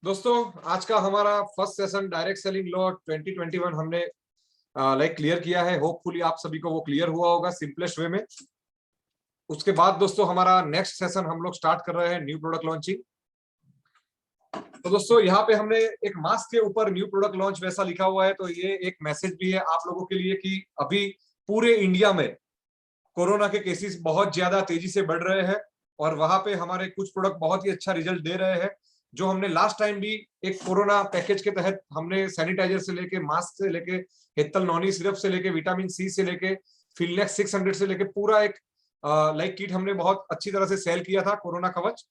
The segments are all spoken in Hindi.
दोस्तों, आज का हमारा first session direct selling law 2021 हमने क्लियर किया है। होपफुली आप सभी को वो क्लियर हुआ होगा सिंपलेस्ट वे में। उसके बाद दोस्तों हमारा नेक्स्ट सेशन हम लोग स्टार्ट कर रहे हैं न्यू प्रोडक्ट लॉन्चिंग। तो दोस्तों यहाँ पे हमने एक मास्क के ऊपर न्यू प्रोडक्ट लॉन्च वैसा लिखा हुआ है, तो ये एक मैसेज भी है आप लोगों के लिए कि अभी पूरे इंडिया में कोरोना के केसेस बहुत ज्यादा तेजी से बढ़ रहे हैं और वहां पे हमारे कुछ प्रोडक्ट बहुत ही अच्छा रिजल्ट दे रहे हैं। जो हमने लास्ट टाइम भी एक कोरोना पैकेज के तहत हमने सैनिटाइजर से लेके मास्क से लेके हेतल नॉनी सिरप से लेके विटामिन सी से लेके फिलनेक्स 600 से लेके पूरा एक किट हमने बहुत अच्छी तरह से सेल किया था कोरोना कवच।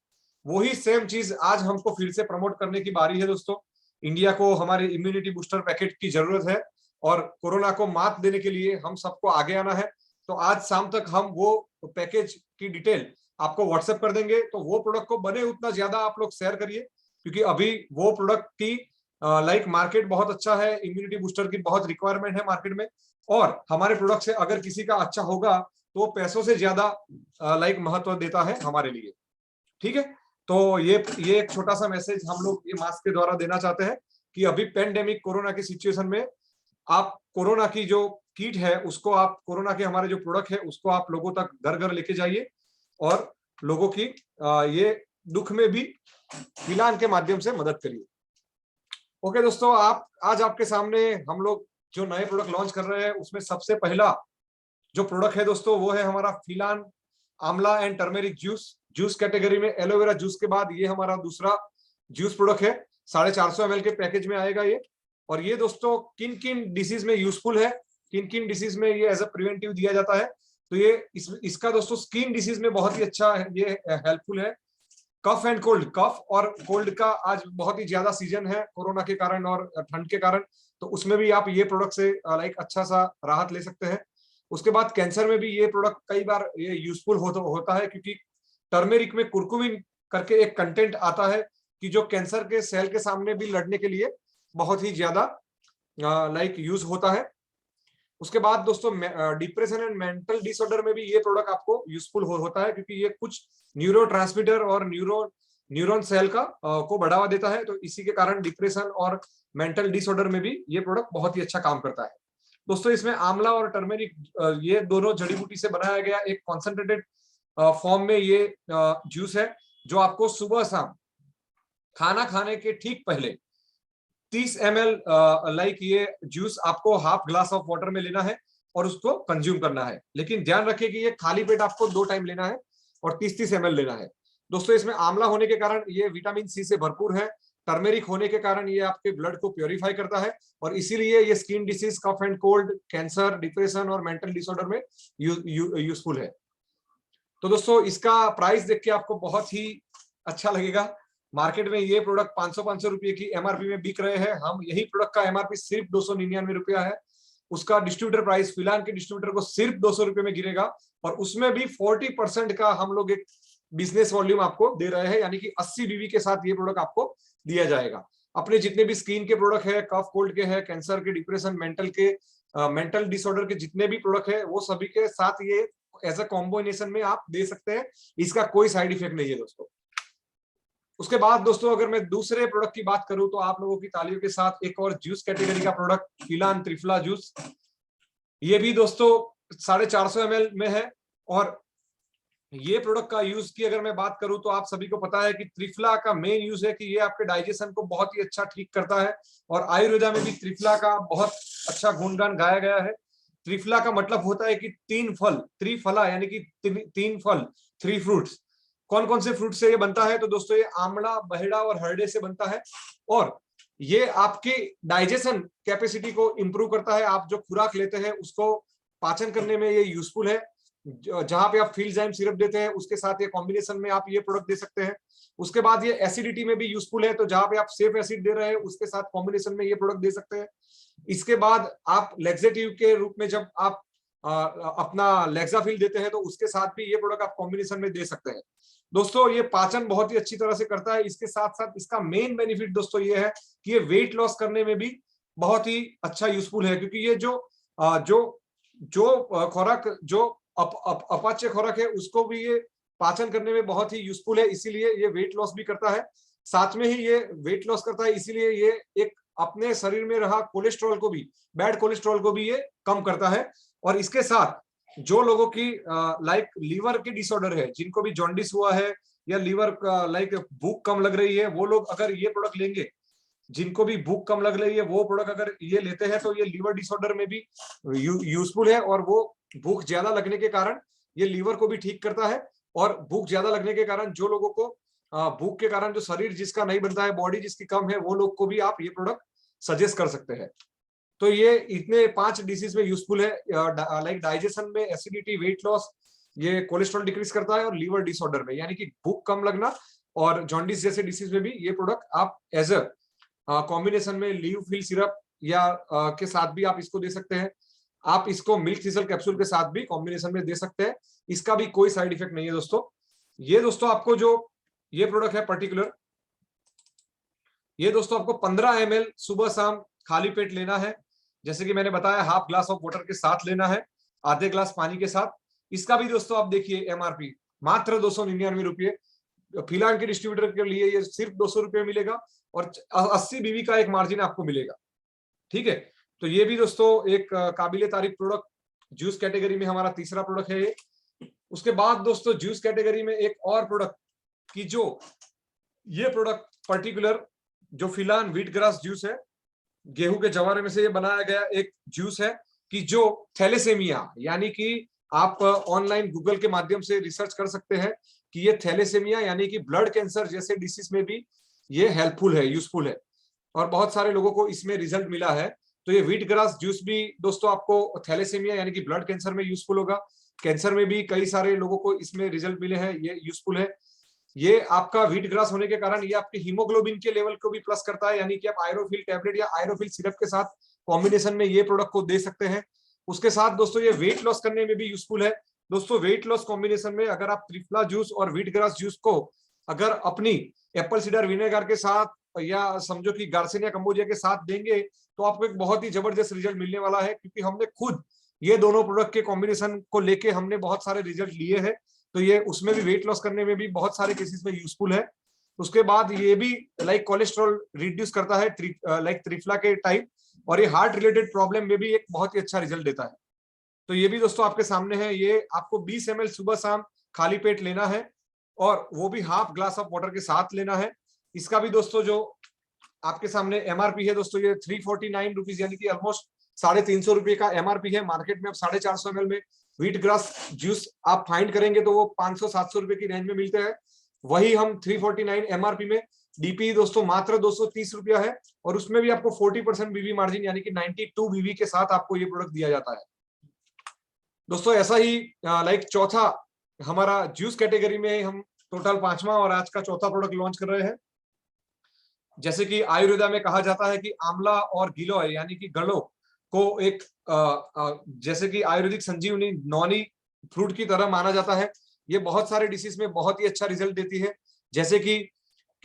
वही सेम चीज आज हमको फिर से प्रमोट करने की बारी है दोस्तों। इंडिया को हमारे इम्यूनिटी बूस्टर पैकेट की जरूरत है और कोरोना को मात देने के लिए हम सबको आगे आना है। तो आज शाम तक हम वो पैकेज की डिटेल आपको व्हाट्सएप कर देंगे। तो वो प्रोडक्ट को बने उतना ज्यादा आप लोग शेयर करिए, क्योंकि अभी वो प्रोडक्ट की मार्केट बहुत अच्छा है। इम्यूनिटी बूस्टर की बहुत रिक्वायरमेंट है मार्केट में और हमारे प्रोडक्ट से अगर किसी का अच्छा होगा तो वो पैसों से ज्यादा महत्व देता है हमारे लिए। ठीक है, तो ये एक छोटा सा मैसेज हम लोग ये मास्क के द्वारा देना चाहते हैं कि अभी पेंडेमिक कोरोना की सिचुएशन में आप कोरोना की जो किट है उसको, आप कोरोना के हमारे जो प्रोडक्ट है उसको आप लोगों तक घर घर लेके जाइए और लोगों की ये दुख में भी मिलान के माध्यम से मदद करिए। ओके दोस्तों, आप आज आपके सामने हम लोग जो नए प्रोडक्ट लॉन्च कर रहे हैं उसमें सबसे पहला जो प्रोडक्ट है दोस्तों वो है हमारा फिलान आंवला and turmeric juice. Juice category में एलोवेरा जूस के बाद ये हमारा दूसरा जूस प्रोडक्ट है। 450 ml के पैकेज में आएगा ये। और ये दोस्तों किन किन डिसीज में यूजफुल है, किन किन डिसीज में ये एज अ प्रिवेंटिव दिया जाता है, तो ये इसका दोस्तों स्किन डिसीज में बहुत ही अच्छा है, ये हेल्पफुल है। कफ एंड कोल्ड, कफ और कोल्ड का आज बहुत ही ज्यादा सीजन है कोरोना के कारण और ठंड के कारण, तो उसमें भी आप ये प्रोडक्ट से अच्छा सा राहत ले सकते हैं। उसके बाद कैंसर में भी ये प्रोडक्ट कई बार ये यूजफुल होता है, क्योंकि टर्मेरिक में कुरकुमिन करके एक कंटेंट आता है कि जो कैंसर के सेल के सामने भी लड़ने के लिए बहुत ही ज्यादा यूज होता है। उसके बाद दोस्तों डिप्रेशन एंड मेंटल डिसऑर्डर में भी ये प्रोडक्ट आपको यूजफुल होता है, क्योंकि ये कुछ न्यूरो ट्रांसमीटर और न्यूरॉन सेल का को बढ़ावा देता है। तो इसी के कारण डिप्रेशन और मेंटल डिसऑर्डर में भी ये प्रोडक्ट बहुत ही अच्छा काम करता है। दोस्तों इसमें आंवला और टर्मेरिक ये दोनों जड़ी बूटी से बनाया गया एक कॉन्सेंट्रेटेड फॉर्म में ये जूस है, जो आपको सुबह शाम खाना खाने के ठीक पहले 30 ml ये जूस आपको हाफ ग्लास ऑफ वाटर में लेना है और उसको कंज्यूम करना है। लेकिन ध्यान रखिए कि ये खाली पेट आपको 2 टाइम लेना है और 30-30 ml लेना है। दोस्तों इसमें आंवला होने के कारण ये विटामिन सी से भरपूर है। टर्मेरिक होने के कारण ये आपके ब्लड को प्योरीफाई करता है और इसीलिए ये skin disease, cough and cold, cancer, depression और मेंटल डिसऑर्डर में यूजफुल है। तो दोस्तों इसका प्राइस देख के आपको बहुत ही अच्छा लगेगा। मार्केट में ये प्रोडक्ट 500 रुपए की एमआरपी में बिक रहे हैं। हम यही प्रोडक्ट का एमआरपी सिर्फ 299 रुपया है। उसका डिस्ट्रीब्यूटर प्राइस फिलहाल के डिस्ट्रीब्यूटर को सिर्फ 200 रुपए में गिरेगा और उसमें भी 40% का हम लोग एक बिजनेस वॉल्यूम आपको दे रहे हैं, यानी कि 80 बीवी के साथ ये प्रोडक्ट आपको दिया जाएगा। अपने जितने भी स्किन के प्रोडक्ट है, कफ कोल्ड के है, कैंसर के, डिप्रेशन, मेंटल डिसऑर्डर के जितने भी प्रोडक्ट है वो सभी के साथ ये एज अ कॉम्बिनेशन में आप दे सकते हैं। इसका कोई साइड इफेक्ट नहीं है दोस्तों। उसके बाद दोस्तों अगर मैं दूसरे प्रोडक्ट की बात करूं तो आप लोगों की तालियों के साथ एक और जूस कैटेगरी का प्रोडक्ट फिलान त्रिफला जूस। ये भी दोस्तों 450 ml में है और ये प्रोडक्ट का यूज की अगर मैं बात करूं तो आप सभी को पता है कि त्रिफला का मेन यूज है कि ये आपके डाइजेशन को बहुत ही अच्छा ठीक करता है और आयुर्वेदा में भी त्रिफला का बहुत अच्छा गुणगान गाया गया है। त्रिफला का मतलब होता है कि 3 फल, त्रिफला यानी कि 3 फल, 3 फ्रूट्स। कौन कौन से फ्रूट से ये बनता है? तो दोस्तों ये आंवला, बहेड़ा और हरडे से बनता है और ये आपके डाइजेशन कैपेसिटी को इंप्रूव करता है। आप जो खुराक लेते हैं उसको पाचन करने में ये यूजफुल है। जहां पे आप फिलजाइम सिरप देते हैं उसके साथ ये कॉम्बिनेशन में आप ये प्रोडक्ट दे सकते हैं। उसके बाद ये एसिडिटी में भी यूजफुल है, तो जहां पे आप सेफ एसिड दे रहे हैं उसके साथ कॉम्बिनेशन में ये प्रोडक्ट दे सकते हैं। इसके बाद आप लेक्सेटिव के रूप में जब आप अपना लेक्साफिल देते हैं तो उसके साथ भी ये प्रोडक्ट आप कॉम्बिनेशन में दे सकते हैं। दोस्तों ये पाचन बहुत ही अच्छी तरह से करता है। इसके साथ साथ इसका मेन बेनिफिट दोस्तों ये है कि ये वेट लॉस करने में भी बहुत ही अच्छा यूजफुल है, क्योंकि ये जो खुराक जो अपच खुराक है उसको भी ये पाचन करने में बहुत ही यूजफुल है, इसीलिए ये वेट लॉस भी करता है। साथ में ही ये वेट लॉस करता है, इसीलिए ये एक अपने शरीर में रहा कोलेस्ट्रॉल को भी, बैड कोलेस्ट्रॉल को भी ये कम करता है। और इसके साथ जो लोगों की लाइक लीवर की डिसऑर्डर है, जिनको भी जॉन्डिस हुआ है या लीवर लाइक भूख कम लग रही है, वो लोग अगर ये प्रोडक्ट लेंगे, जिनको भी भूख कम लग रही है वो प्रोडक्ट अगर ये लेते हैं तो ये लीवर डिसऑर्डर में भी यूजफुल है। और वो भूख ज्यादा लगने के कारण ये लीवर को भी ठीक करता है। और भूख ज्यादा लगने के कारण जो लोगों को भूख के कारण जो शरीर जिसका नहीं बनता है, बॉडी जिसकी कम है, वो लोग को भी आप ये प्रोडक्ट सजेस्ट कर सकते हैं। तो ये इतने 5 डिसीज में यूजफुल है, लाइक डाइजेशन में, एसिडिटी, वेट लॉस, ये कोलेस्ट्रॉल डिक्रीज करता है, और लीवर डिसऑर्डर में यानी कि भूख कम लगना और जॉन्डिस जैसे डिसीज में भी ये प्रोडक्ट आप एज अ कॉम्बिनेशन में लीवफिल सिरप या के साथ भी आप इसको दे सकते हैं। आप इसको मिल्क थिसल कैप्सूल के साथ भी कॉम्बिनेशन में दे सकते हैं, इसका भी कोई साइड इफेक्ट नहीं है दोस्तों। ये दोस्तों आपको जो ये प्रोडक्ट है पर्टिकुलर, ये दोस्तों आपको 15 ml सुबह शाम खाली पेट लेना है। जैसे कि मैंने बताया, हाफ ग्लास ऑफ वाटर के साथ लेना है, आधे ग्लास पानी के साथ। इसका भी दोस्तों आप देखिए एमआरपी मात्र 299 रुपये। फिलहाल के डिस्ट्रीब्यूटर के लिए ये सिर्फ 200 रुपये मिलेगा और 80 बीवी का एक मार्जिन आपको मिलेगा। ठीक है, तो ये भी दोस्तों एक काबिले तारीफ प्रोडक्ट जूस कैटेगरी में हमारा तीसरा प्रोडक्ट है ये। उसके बाद दोस्तों जूस कैटेगरी में एक और प्रोडक्ट की, जो ये प्रोडक्ट पर्टिकुलर जो फिलान व्हीट ग्रास जूस है, गेहूं के जवारे में से ये बनाया गया एक जूस है कि जो थैलेसेमिया, यानी कि आप ऑनलाइन गूगल के माध्यम से रिसर्च कर सकते हैं कि ये थैलेसेमिया यानी कि ब्लड कैंसर जैसे डिसीज में भी ये हेल्पफुल है, यूजफुल है, और बहुत सारे लोगों को इसमें रिजल्ट मिला है। तो ये व्हीट ग्रास जूस भी दोस्तों आपको थैलेसेमिया यानी कि ब्लड कैंसर में यूजफुल होगा। कैंसर में भी कई सारे लोगों को इसमें रिजल्ट मिले हैं, ये यूजफुल है। ये आपका व्हीट ग्रास होने के कारण ये आपके हीमोग्लोबिन के लेवल को भी प्लस करता है, यानी कि आप आयरोफिल टैबलेट या आयरोफिल सिरप के साथ कॉम्बिनेशन में ये प्रोडक्ट को दे सकते हैं। उसके साथ दोस्तों ये वेट लॉस करने में भी यूजफुल है। दोस्तों वेट लॉस कॉम्बिनेशन में अगर आप त्रिफला जूस और व्हीट ग्रास जूस को अगर अपनी एप्पल सीडर विनेगर के साथ या समझो कि गार्सिनिया कंबोजिया के साथ देंगे तो आपको एक बहुत ही जबरदस्त रिजल्ट मिलने वाला है, क्योंकि हमने खुद ये दोनों प्रोडक्ट के कॉम्बिनेशन को लेके हमने बहुत सारे रिजल्ट लिए हैं। तो ये उसमें भी वेट लॉस करने में भी बहुत सारे केसेस में यूजफुल है। उसके बाद ये भी लाइक कोलेस्ट्रॉल रिड्यूस करता है लाइक त्रिफला के टाइप, और ये हार्ट रिलेटेड प्रॉब्लम में भी एक बहुत ही अच्छा रिजल्ट देता है। तो ये भी दोस्तों आपके सामने है, ये आपको 20 ml सुबह शाम खाली पेट लेना है, और वो भी हाफ ग्लास ऑफ वाटर के साथ लेना है। इसका भी दोस्तों जो आपके सामने एमआरपी है दोस्तों, ये 349 रुपीज यानी कि ऑलमोस्ट 350 रुपये का एमआरपी है। मार्केट में अब 450 ml में व्हीट ग्रास जूस आप फाइंड करेंगे तो वो 500-700 रुपए की रेंज में मिलते हैं। वही हम 349 एमआरपी में डीपी दोस्तों मात्र 230 रुपया है, और उसमें भी आपको 40% बीवी मार्जिन यानी कि 92 बीवी के साथ आपको ये प्रोडक्ट दिया जाता है। दोस्तों ऐसा ही लाइक चौथा हमारा जूस कैटेगरी में हम टोटल 5वां और आज का चौथा प्रोडक्ट लॉन्च कर रहे हैं। जैसे कि आयुर्वेदा में कहा जाता है कि आंवला और गिलोय यानी कि गलो को एक जैसे कि आयुर्वेदिक संजीवनी नॉनी फ्रूट की तरह माना जाता है। ये बहुत सारे डिसीज में बहुत ही अच्छा रिजल्ट देती है। जैसे कि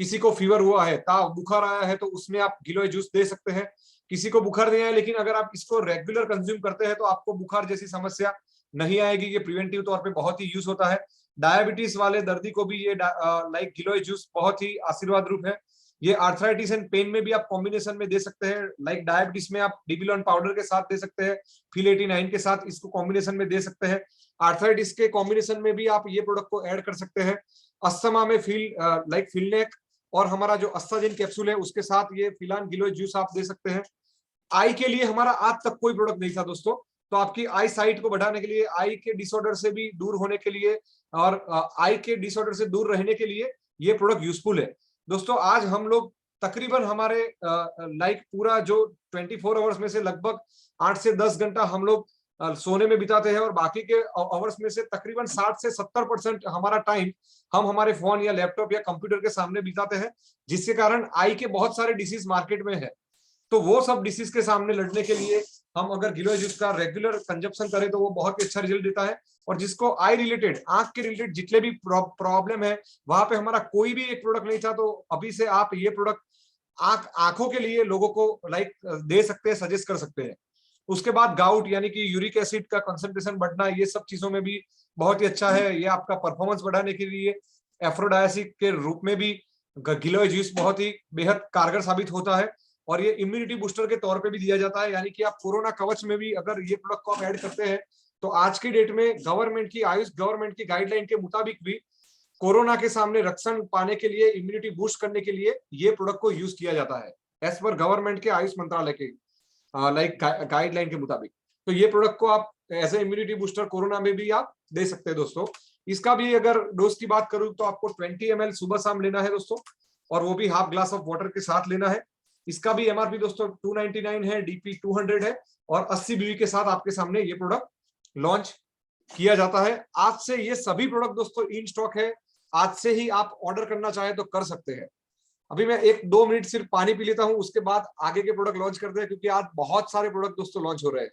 किसी को फीवर हुआ है, ताव बुखार आया है, तो उसमें आप गिलोय जूस दे सकते हैं। किसी को बुखार नहीं आया लेकिन अगर आप इसको रेगुलर कंज्यूम करते हैं तो आपको बुखार जैसी समस्या नहीं आएगी। ये प्रिवेंटिव तौर पे बहुत ही यूज होता है। डायबिटीज वाले दर्दी को भी ये लाइक गिलोय जूस बहुत ही आशीर्वाद रूप है। ये आर्थराइटिस एंड पेन में भी आप कॉम्बिनेशन में दे सकते हैं। लाइक डायबिटीज में आप डिबिलॉन पाउडर के साथ दे सकते हैं, फिल 89 के साथ इसको कॉम्बिनेशन में दे सकते हैं। आर्थराइटिस के कॉम्बिनेशन में भी आप ये प्रोडक्ट को ऐड कर सकते हैं। अस्थमा में लाइक फिलनेक और हमारा जो अस्ताजिन कैप्सूल है उसके साथ ये फिलान गिलोय जूस आप दे सकते हैं। आई के लिए हमारा आज तक कोई प्रोडक्ट नहीं था दोस्तों, तो आपकी आई साइट को बढ़ाने के लिए, आई के डिसऑर्डर से भी दूर होने के लिए और आई के डिसऑर्डर से दूर रहने के लिए ये प्रोडक्ट यूजफुल है। दोस्तों आज हम लोग तकरीबन हमारे लाइक पूरा जो 24 आवर्स में से लगभग 8 से 10 घंटा हम लोग सोने में बिताते हैं, और बाकी के आवर्स में से तकरीबन 60 से 70% हमारा टाइम हम हमारे फोन या लैपटॉप या कंप्यूटर के सामने बिताते हैं, जिसके कारण आई के बहुत सारे डिसीज मार्केट में है। तो वो सब डिसीज के सामने लड़ने के लिए हम अगर गिलोय जूस का रेगुलर कंजप्शन करें तो वो बहुत ही अच्छा रिजल्ट देता है। और जिसको आई रिलेटेड, आंख के रिलेटेड जितने भी प्रॉब्लम है वहां पे हमारा कोई भी एक प्रोडक्ट नहीं था, तो अभी से आप ये प्रोडक्ट आंखों के लिए लोगों को लाइक दे सकते हैं, सजेस्ट कर सकते हैं। उसके बाद गाउट यानी कि यूरिक एसिड का कंसंट्रेशन बढ़ना, ये सब चीजों में भी बहुत ही अच्छा है। ये आपका परफॉर्मेंस बढ़ाने के लिए एफ्रोडायसिक के रूप में भी गिलोय जूस बहुत ही बेहद कारगर साबित होता है और ये इम्यूनिटी बूस्टर के तौर पे भी दिया जाता है, यानी कि आप कोरोना कवच में भी अगर ये प्रोडक्ट को आप ऐड करते हैं तो आज की डेट में गवर्नमेंट की आयुष गवर्नमेंट की गाइडलाइन के मुताबिक भी कोरोना के सामने रक्षण पाने के लिए, इम्यूनिटी बूस्ट करने के लिए ये प्रोडक्ट को यूज किया जाता है एज पर गवर्नमेंट के आयुष मंत्रालय के लाइक गाइडलाइन के मुताबिक। तो ये प्रोडक्ट को आप as a immunity booster corona में भी आप दे सकते हैं दोस्तों। इसका भी अगर डोज की बात करूं तो आपको 20 ml सुबह शाम लेना है दोस्तों, और वो भी हाफ ग्लास ऑफ वाटर के साथ लेना है। इसका भी एमआरपी दोस्तों 299 है, डीपी 200 है और 80 बीवी के साथ आपके सामने ये प्रोडक्ट लॉन्च किया जाता है। आज से ये सभी प्रोडक्ट दोस्तों इन स्टॉक है, आज से ही आप ऑर्डर करना चाहे तो कर सकते हैं। अभी मैं 1-2 मिनट सिर्फ पानी पी लेता हूं, उसके बाद आगे के प्रोडक्ट लॉन्च करते हैं, क्योंकि आज बहुत सारे प्रोडक्ट दोस्तों लॉन्च हो रहे हैं।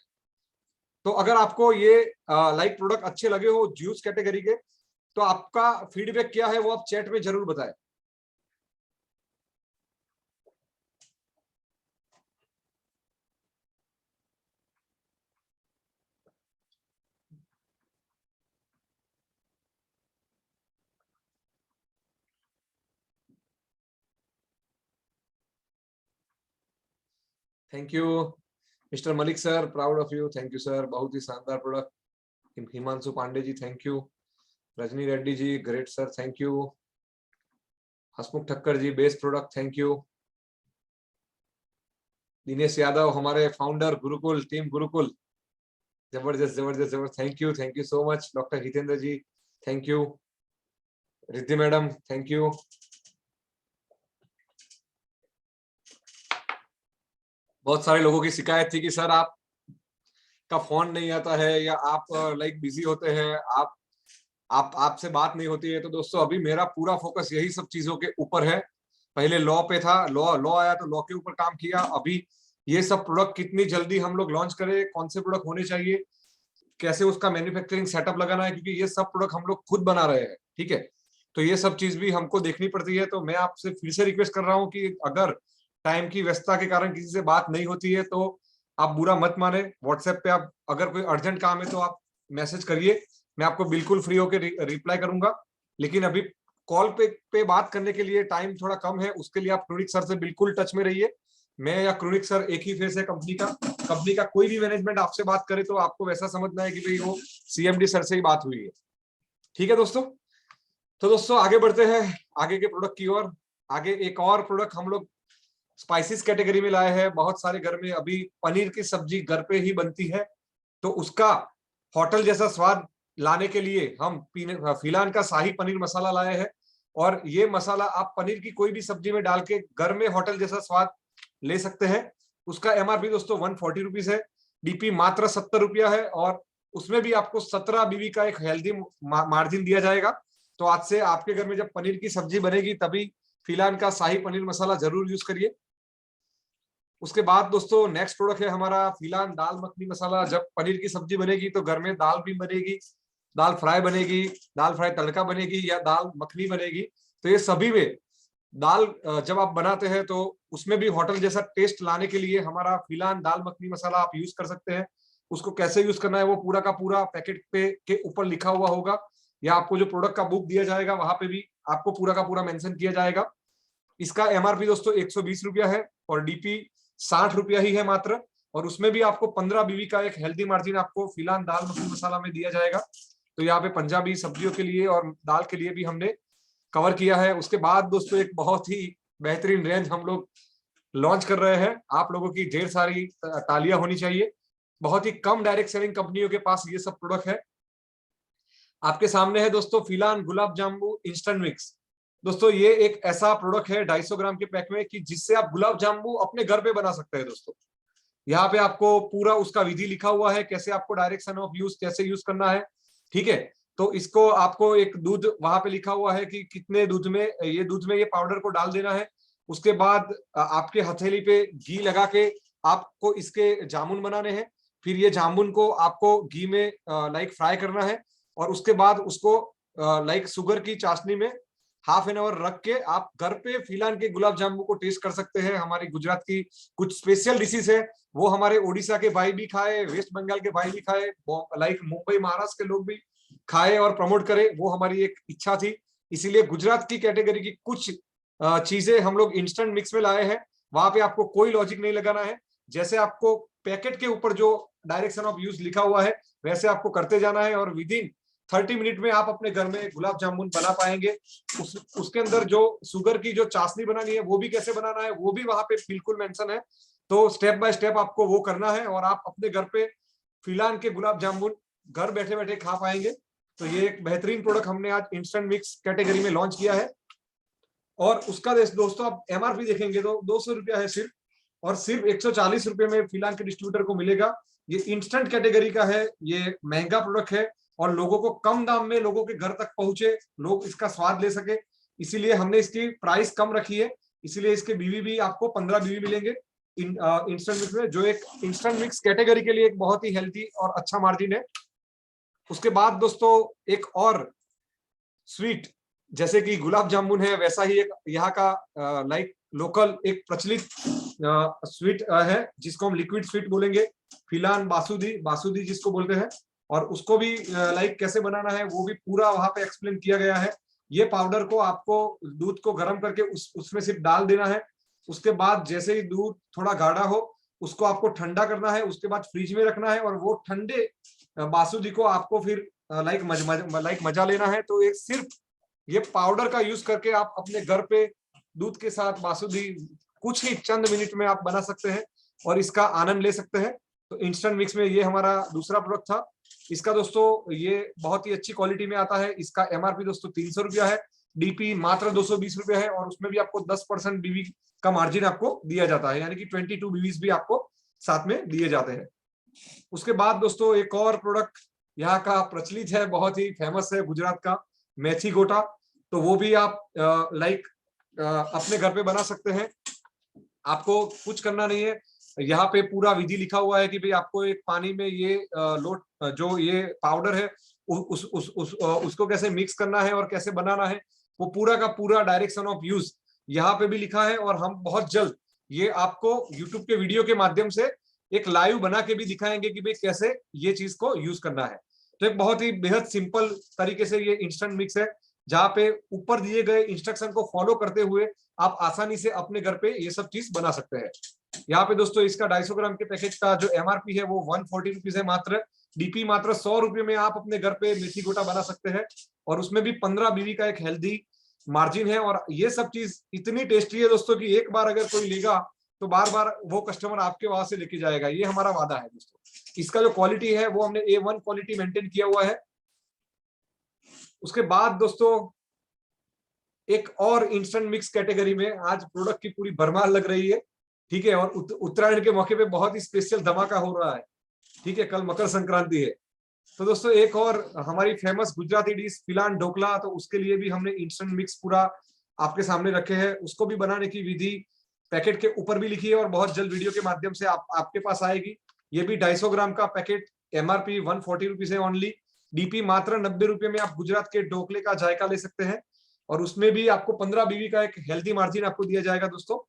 तो अगर आपको ये लाइक प्रोडक्ट अच्छे लगे हो जूस कैटेगरी के, तो आपका फीडबैक क्या है वो आप चैट में जरूर बताएं। Thank you mister Malik sir, proud of you, thank you sir, बहुत ही शानदार product. Himanshu Pandey ji thank you, Rajni Reddy ji great sir thank you, Hasmukh Thakkar ji best product thank you, Dinesh Yadav हमारे फाउंडर गुरुकुल टीम गुरुकुल, जबरदस्त जबरदस्त जबरदस्त, thank you so much. Doctor Hitendra ji thank you, Riddhi madam thank you. बहुत सारे लोगों की शिकायत थी कि सर आप का फोन नहीं आता है या आप लाइक बिजी होते हैं, आप आपसे बात नहीं होती है। तो दोस्तों अभी मेरा पूरा फोकस यही सब चीजों के ऊपर है। पहले लॉ पे था, लॉ लॉ आया तो लॉ के ऊपर काम किया। अभी ये सब प्रोडक्ट कितनी जल्दी हम लोग लॉन्च करें, कौन से प्रोडक्ट होने चाहिए, कैसे उसका मैन्युफैक्चरिंग सेटअप लगाना है, क्योंकि ये सब प्रोडक्ट हम लोग खुद बना रहे हैं, ठीक है। तो ये सब चीज भी हमको देखनी पड़ती है। तो मैं आपसे फिर से रिक्वेस्ट कर रहा हूँ कि अगर टाइम की व्यस्तता के कारण किसी से बात नहीं होती है तो आप बुरा मत माने। व्हाट्सएप पे आप अगर कोई अर्जेंट काम है तो आप मैसेज करिए, मैं आपको बिल्कुल फ्री होकर रिप्लाई करूंगा। लेकिन अभी कॉल पे बात करने के लिए टाइम थोड़ा कम है, उसके लिए आप क्रोनिक सर से बिल्कुल टच में रहिए। मैं या क्रोनिक सर एक ही फेस है कंपनी का कोई भी मैनेजमेंट आपसे बात करे तो आपको वैसा समझना है कि भाई वो सीएमडी सर से ही बात हुई है, ठीक है दोस्तों। तो दोस्तों आगे बढ़ते हैं आगे के प्रोडक्ट की ओर। आगे एक और प्रोडक्ट हम लोग स्पाइसेस कैटेगरी में लाए हैं। बहुत सारे घर में अभी पनीर की सब्जी घर पे ही बनती है, तो उसका होटल जैसा स्वाद लाने के लिए हम फिलान का शाही पनीर मसाला लाए हैं। और ये मसाला आप पनीर की कोई भी सब्जी में डाल के घर में होटल जैसा स्वाद ले सकते हैं। उसका एमआरपी दोस्तों 140 रुपीज है, डीपी मात्र 70 रुपया है, और उसमें भी आपको 17 बीवी का एक हेल्दी मार्जिन दिया जाएगा। तो आज से आपके घर में जब पनीर की सब्जी बनेगी तभी फिलान का शाही पनीर मसाला जरूर यूज करिए। उसके बाद दोस्तों नेक्स्ट प्रोडक्ट है हमारा फिलान दाल मखनी मसाला। जब पनीर की सब्जी बनेगी तो घर में दाल भी बनेगी, दाल फ्राई बनेगी, दाल फ्राई तड़का बनेगी या दाल मखनी बनेगी। तो ये सभी में दाल जब आप बनाते हैं तो उसमें भी होटल जैसा टेस्ट लाने के लिए हमारा फिलान दाल मखनी मसाला आप यूज कर सकते हैं। उसको कैसे यूज करना है वो पूरा का पूरा पैकेट पे के ऊपर लिखा हुआ होगा, या आपको जो प्रोडक्ट का बुक दिया जाएगा वहां पे भी आपको पूरा का पूरा मेंशन किया जाएगा। इसका एमआरपी दोस्तों 120 रुपया है और डीपी 60 रुपया ही है मात्र। और उसमें भी आपको 15 बीवी का एक हेल्दी मार्जिन आपको फिलहाल दाल मखनी मसाला में दिया जाएगा। तो यहाँ पे पंजाबी सब्जियों के लिए और दाल के लिए भी हमने कवर किया है। उसके बाद दोस्तों एक बहुत ही बेहतरीन रेंज हम लोग लॉन्च कर रहे हैं, आप लोगों की ढेर सारी तालियां होनी चाहिए। बहुत ही कम डायरेक्ट सेलिंग कंपनियों के पास ये सब प्रोडक्ट है। आपके सामने है दोस्तों फिलान गुलाब जामुन इंस्टेंट मिक्स। दोस्तों ये एक ऐसा प्रोडक्ट है 250 ग्राम के पैक में कि जिससे आप गुलाब जामुन अपने घर पे बना सकते हैं दोस्तों। यहाँ पे आपको पूरा उसका विधि लिखा हुआ है, कैसे आपको डायरेक्शन ऑफ यूज कैसे यूज करना है, ठीक है। तो इसको आपको एक दूध वहां पे लिखा हुआ है कि कितने दूध में ये पाउडर को डाल देना है। उसके बाद आपके हथेली पे घी लगा के आपको इसके जामुन बनाने हैं। फिर ये जामुन को आपको घी में लाइक फ्राई करना है, और उसके बाद उसको लाइक शुगर की चाशनी में हाफ एन आवर रख के आप घर पे फिलहाल के गुलाब जामुन को टेस्ट कर सकते हैं। हमारी गुजरात की कुछ स्पेशल डिशेस है, वो हमारे ओडिशा के भाई भी खाए, वेस्ट बंगाल के भाई भी खाए, लाइक मुंबई महाराष्ट्र के लोग भी खाए और प्रमोट करे, वो हमारी एक इच्छा थी। इसीलिए गुजरात की कैटेगरी की कुछ चीजें हम लोग इंस्टेंट मिक्स में लाए हैं, वहां पे आपको कोई लॉजिक नहीं लगाना है। जैसे आपको पैकेट के ऊपर जो डायरेक्शन ऑफ यूज लिखा हुआ है वैसे आपको करते जाना है, और विद इन 30 मिनट में आप अपने घर में गुलाब जामुन बना पाएंगे। उसके अंदर जो शुगर की जो चाशनी बनानी है वो भी कैसे बनाना है वो भी वहां पे बिल्कुल मेंशन है। तो स्टेप बाय स्टेप आपको वो करना है और आप अपने घर पे फिलहाल के गुलाब जामुन घर बैठे बैठे खा पाएंगे। तो ये एक बेहतरीन प्रोडक्ट हमने आज इंस्टेंट मिक्स कैटेगरी में लॉन्च किया है। और उसका दोस्तों आप एमआरपी देखेंगे तो 200 रुपया है सिर्फ, और सिर्फ 140 रुपये में फिलहाल के डिस्ट्रीब्यूटर को मिलेगा। ये इंस्टेंट कैटेगरी का है, ये महंगा प्रोडक्ट है और लोगों को कम दाम में लोगों के घर तक पहुंचे, लोग इसका स्वाद ले सके, इसीलिए हमने इसकी प्राइस कम रखी है। इसीलिए इसके बीवी भी आपको 15 बीवी मिलेंगे इंस्टेंट मिक्स में, जो एक इंस्टेंट मिक्स कैटेगरी के लिए एक बहुत ही हेल्थी और अच्छा मार्जिन है। उसके बाद दोस्तों एक और स्वीट, जैसे कि गुलाब जामुन है वैसा ही एक यहाँ का लाइक लोकल एक प्रचलित स्वीट है जिसको हम लिक्विड स्वीट बोलेंगे, फिलान बासुदी, बासुदी जिसको बोलते हैं। और उसको भी लाइक कैसे बनाना है वो भी पूरा वहां पे एक्सप्लेन किया गया है। ये पाउडर को आपको दूध को गर्म करके उसमें सिर्फ डाल देना है। उसके बाद जैसे ही दूध थोड़ा गाढ़ा हो उसको आपको ठंडा करना है, उसके बाद फ्रिज में रखना है, और वो ठंडे बासुदी को आपको फिर लाइक मजा लेना है। तो एक सिर्फ ये पाउडर का यूज करके आप अपने घर पे दूध के साथ बासुदी कुछ ही चंद मिनट में आप बना सकते हैं और इसका आनंद ले सकते हैं। तो इंस्टेंट मिक्स में ये हमारा दूसरा प्रोडक्ट था। इसका दोस्तों ये बहुत ही अच्छी क्वालिटी में आता है। इसका एमआरपी दोस्तों 300 रुपया है, डीपी मात्र 220 रुपया है, और उसमें भी आपको 10% बीवी का मार्जिन आपको दिया जाता है, यानी कि 22 बीवीज भी आपको साथ में दिए जाते हैं। उसके बाद दोस्तों एक और प्रोडक्ट यहाँ का प्रचलित है, बहुत ही फेमस है गुजरात का, मेथी गोटा। तो वो भी आप लाइक अपने घर पे बना सकते हैं। आपको कुछ करना नहीं है, यहाँ पे पूरा विधि लिखा हुआ है कि भाई आपको एक पानी में ये लोट जो ये पाउडर है उसको कैसे मिक्स करना है और कैसे बनाना है, वो पूरा का पूरा डायरेक्शन ऑफ यूज यहाँ पे भी लिखा है। और हम बहुत जल्द ये आपको यूट्यूब के वीडियो के माध्यम से एक लाइव बना के भी दिखाएंगे कि भाई कैसे ये चीज को यूज करना है। तो एक बहुत ही बेहद सिंपल तरीके से ये इंस्टेंट मिक्स है, जहाँ पे ऊपर दिए गए इंस्ट्रक्शन को फॉलो करते हुए आप आसानी से अपने घर पे ये सब चीज बना सकते हैं। यहाँ पे दोस्तों इसका 250 ग्राम के पैकेट का जो एमआरपी है वो 140 रुपीज है मात्र, डीपी मात्र 100 रुपये में आप अपने घर पे मेथी गोटा बना सकते हैं, और उसमें भी 15 बीवी का एक हेल्दी मार्जिन है। और ये सब चीज इतनी टेस्टी है दोस्तों कि एक बार अगर कोई लेगा तो बार बार वो कस्टमर आपके वहां से लेके जाएगा, ये हमारा वादा है दोस्तों। इसका जो क्वालिटी है वो हमने A1 क्वालिटी मेंटेन किया हुआ है। उसके बाद दोस्तों एक और इंस्टेंट मिक्स कैटेगरी में आज प्रोडक्ट की पूरी भरमार लग रही है, ठीक है। और उत्तरायण के मौके पे बहुत ही स्पेशल धमाका हो रहा है, ठीक है, कल मकर संक्रांति है। तो दोस्तों एक और हमारी फेमस गुजराती डिश फिलान ढोकला, तो उसके लिए भी हमने इंस्टेंट मिक्स पूरा आपके सामने रखे हैं। उसको भी बनाने की विधि पैकेट के ऊपर भी लिखी है और बहुत जल्द वीडियो के माध्यम से आपके पास आएगी। ये भी 250 ग्राम का पैकेट, एमआरपी 140 रुपीज है ओनली, डीपी मात्र 90 रुपये में आप गुजरात के ढोकले का जायका ले सकते हैं। और उसमें भी आपको 15 बीवी का एक हेल्दी मार्जिन आपको दिया जाएगा दोस्तों।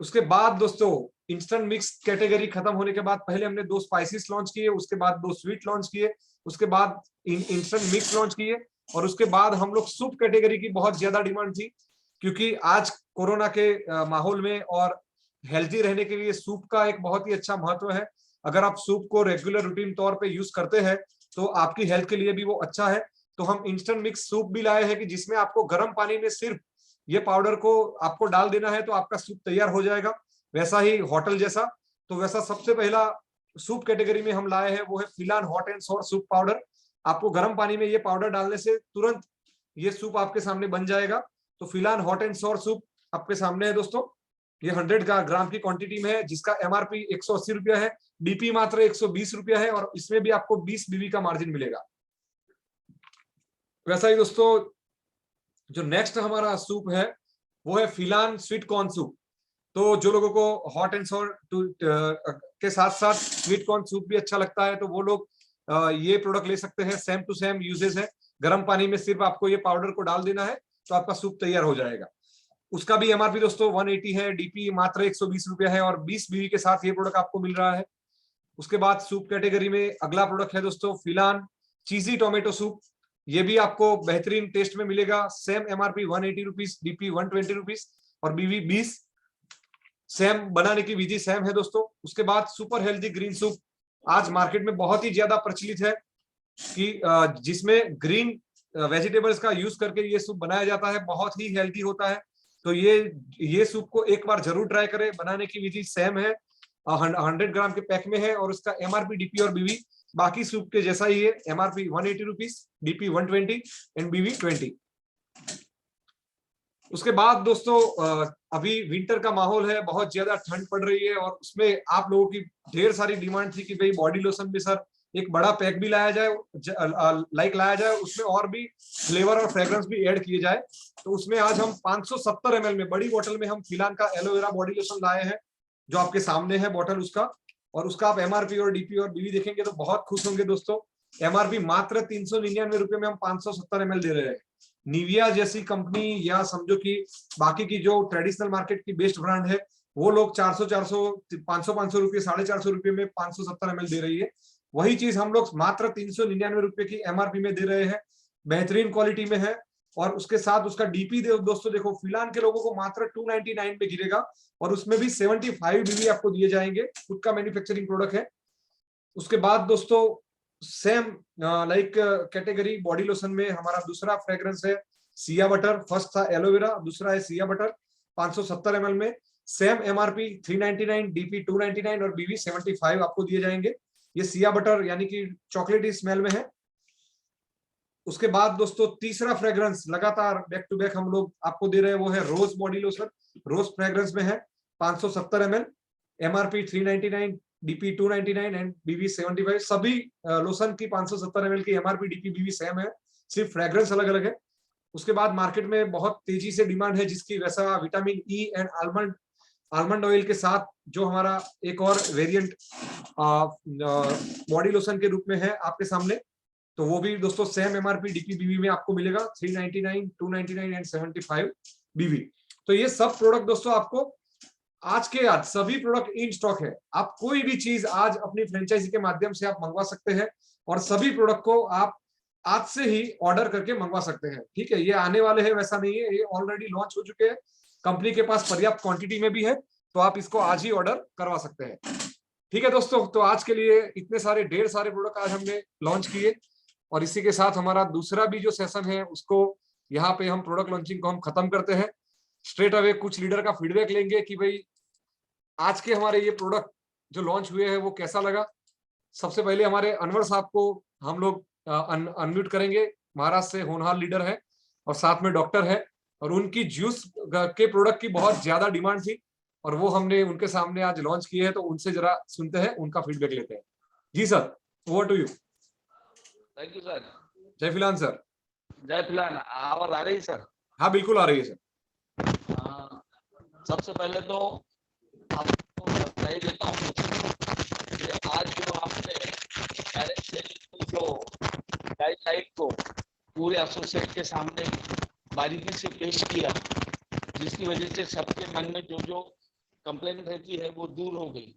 उसके बाद दोस्तों इंस्टेंट मिक्स कैटेगरी खत्म होने के बाद पहले हमने 2 स्पाइसेस लॉन्च किए, उसके बाद 2 स्वीट लॉन्च किए, उसके बाद इंस्टेंट मिक्स लॉन्च किए, और उसके बाद हम लोग सूप कैटेगरी की बहुत ज्यादा डिमांड थी, क्योंकि आज कोरोना के माहौल में और हेल्दी रहने के लिए सूप का एक बहुत ही अच्छा महत्व है। अगर आप सूप को रेगुलर रूटीन तौर पे यूज करते हैं तो आपकी हेल्थ के लिए भी वो अच्छा है। तो हम इंस्टेंट मिक्स सूप भी लाए हैं कि जिसमें आपको गर्म पानी में सिर्फ ये पाउडर को आपको डाल देना है तो आपका सूप तैयार हो जाएगा, वैसा ही होटल जैसा। तो वैसा सबसे पहला सूप कैटेगरी में हम लाए हैं वो है फिलान हॉट एंड सोर सूप पाउडर। आपको गर्म पानी में ये पाउडर डालने से तुरंत ये सूप आपके सामने बन जाएगा। तो फिलान हॉट एंड सोर सूप आपके सामने है दोस्तों। ये 100 ग्राम की क्वांटिटी में है, जिसका एमआरपी 180 रुपया है, डीपी मात्र 120 रुपया है, और इसमें भी आपको 20 बीवी का मार्जिन मिलेगा। वैसा ही दोस्तों जो नेक्स्ट हमारा सूप है वो है फिलान स्वीट कॉर्न सूप। तो जो लोगों को हॉट एंड सोर के साथ साथ स्वीट कॉर्न सूप भी अच्छा लगता है तो वो लोग ये प्रोडक्ट ले सकते हैं। सेम टू सेम यूजेस है, गर्म पानी में सिर्फ आपको ये पाउडर को डाल देना है तो आपका सूप तैयार हो जाएगा। उसका भी एमआरपी दोस्तों 180 है, डीपी मात्र 120 रुपया है, और 20 बीवी के साथ ये प्रोडक्ट आपको मिल रहा है। उसके बाद सूप कैटेगरी में अगला प्रोडक्ट है दोस्तों फिलान चीजी टोमेटो सूप। ये भी आपको बेहतरीन टेस्ट में मिलेगा। Same MRP 180 rupees, DP 120 rupees और बीवी 20। सेम बनाने की विधि सेम है दोस्तों। उसके बाद सुपर हेल्दी ग्रीन सूप आज मार्केट में बहुत ही ज्यादा प्रचलित है कि जिसमें ग्रीन वेजिटेबल्स का यूज करके ये सूप बनाया जाता है, बहुत ही हेल्दी होता है। तो ये सूप को एक बार जरूर ट्राई करें। बनाने की विधि सेम है, 100 ग्राम के पैक में है और उसका एमआरपी डीपी और बीवी बाकी सूप के जैसा ही है। एमआरपी 180 रुपीज, डीपी 120 एंड बीवी 20। उसके बाद दोस्तों अभी विंटर का माहौल है, बहुत ज्यादा ठंड पड़ रही है और उसमें आप लोगों की ढेर सारी डिमांड थी कि भाई बॉडी लोशन भी सर एक बड़ा पैक भी लाया जाए, लाया जाए, उसमें और भी फ्लेवर और फ्रेग्रेंस भी ऐड किए जाए। तो उसमें आज हम 570 ml में बड़ी बोतल में हम फिलान का एलोवेरा बॉडी लोशन लाए हैं, जो आपके सामने है बॉटल उसका। और उसका आप एमआरपी और डीपी और बीवी देखेंगे तो बहुत खुश होंगे दोस्तों। एमआरपी मात्र 399 रुपए में हम 570 ml दे रहे हैं। निविया जैसी कंपनी या समझो कि बाकी की जो ट्रेडिशनल मार्केट की बेस्ट ब्रांड है, वो लोग 400 500 रुपए, 450 रुपए में 570 ml दे रही है। वही चीज हम लोग मात्र 399 रुपए की एमआरपी में दे रहे हैं, बेहतरीन क्वालिटी में है। और उसके साथ उसका डीपी दोस्तों देखो, फिलान के लोगों को मात्र 299 में गिरेगा और उसमें भी 75 बीबी आपको दिए जाएंगे, खुद का मैन्युफैक्चरिंग प्रोडक्ट है। उसके बाद दोस्तों same like category body lotion में हमारा दूसरा फ्रेग्रेंस है सिया बटर। फर्स्ट था एलोवेरा, दूसरा है सिया बटर 570 ml में। सेम एमआरपी 399, डीपी 299 और बीवी 75 आपको दिए जाएंगे। ये सिया बटर यानी कि चॉकलेटी स्मेल में है। उसके बाद दोस्तों तीसरा फ्रेग्रेंस लगातार बैक टू बैक हम लोग आपको दे रहे हैं, वो है रोज बॉडी लोशन। रोज फ्रेग्रेंस में है 570 ml, एमआरपी 399, डीपी 299 एंड बीवी 75। सभी लोशन की 570 ml की एमआरपी डीपी बीवी सेम है, सिर्फ फ्रेग्रेंस अलग अलग है। उसके बाद मार्केट में बहुत तेजी से डिमांड है जिसकी वैसा vitamin E and almond oil के साथ जो हमारा एक और वेरिएंट बॉडी लोशन के रूप में है आपके सामने। तो वो भी दोस्तों सेम एमआरपी डीपी बीवी में आपको मिलेगा 399, 299 एंड 75 बीवी। तो ये सब प्रोडक्ट दोस्तों आपको आज सभी प्रोडक्ट इन स्टॉक है। आप कोई भी चीज आज अपनी फ्रेंचाइजी के माध्यम से आप मंगवा सकते हैं और सभी प्रोडक्ट को आप आज से ही ऑर्डर करके मंगवा सकते हैं। ठीक है, ये आने वाले हैं वैसा नहीं है, ये ऑलरेडी लॉन्च हो चुके हैं, कंपनी के पास पर्याप्त क्वांटिटी में भी है, तो आप इसको आज ही ऑर्डर करवा सकते हैं। ठीक है दोस्तों, तो आज के लिए इतने सारे ढेर सारे प्रोडक्ट आज हमने लॉन्च किए और इसी के साथ हमारा दूसरा भी जो सेशन है उसको यहाँ पे हम प्रोडक्ट लॉन्चिंग को हम खत्म करते हैं। स्ट्रेट अवे कुछ लीडर का फीडबैक लेंगे कि भाई आज के हमारे ये प्रोडक्ट जो लॉन्च हुए हैं वो कैसा लगा। सबसे पहले हमारे अनवर साहब को हम लोग अनम्यूट करेंगे, महाराष्ट्र से होनहार लीडर है और साथ में डॉक्टर है और उनकी जूस के प्रोडक्ट की बहुत ज्यादा डिमांड थी और वो हमने उनके सामने आज लॉन्च किए हैं, तो उनसे जरा सुनते हैं, उनका फीडबैक लेते हैं। जी sir, over to you. Thank you sir. जय फिलहाल सर। जय फिलहाल, आवाज आ रही सर? हाँ बिल्कुल आ रही है सर। सबसे पहले तो आपको बधाई देता हूँ कि आज जो आपने डायरेक्ट सेलिंग जो गाइडलाइन को पूरे एसोसिएट के सामने बारीकी से पेश किया, जिसकी वजह से सबके मन में जो जो कंप्लेन रहती है वो दूर हो गई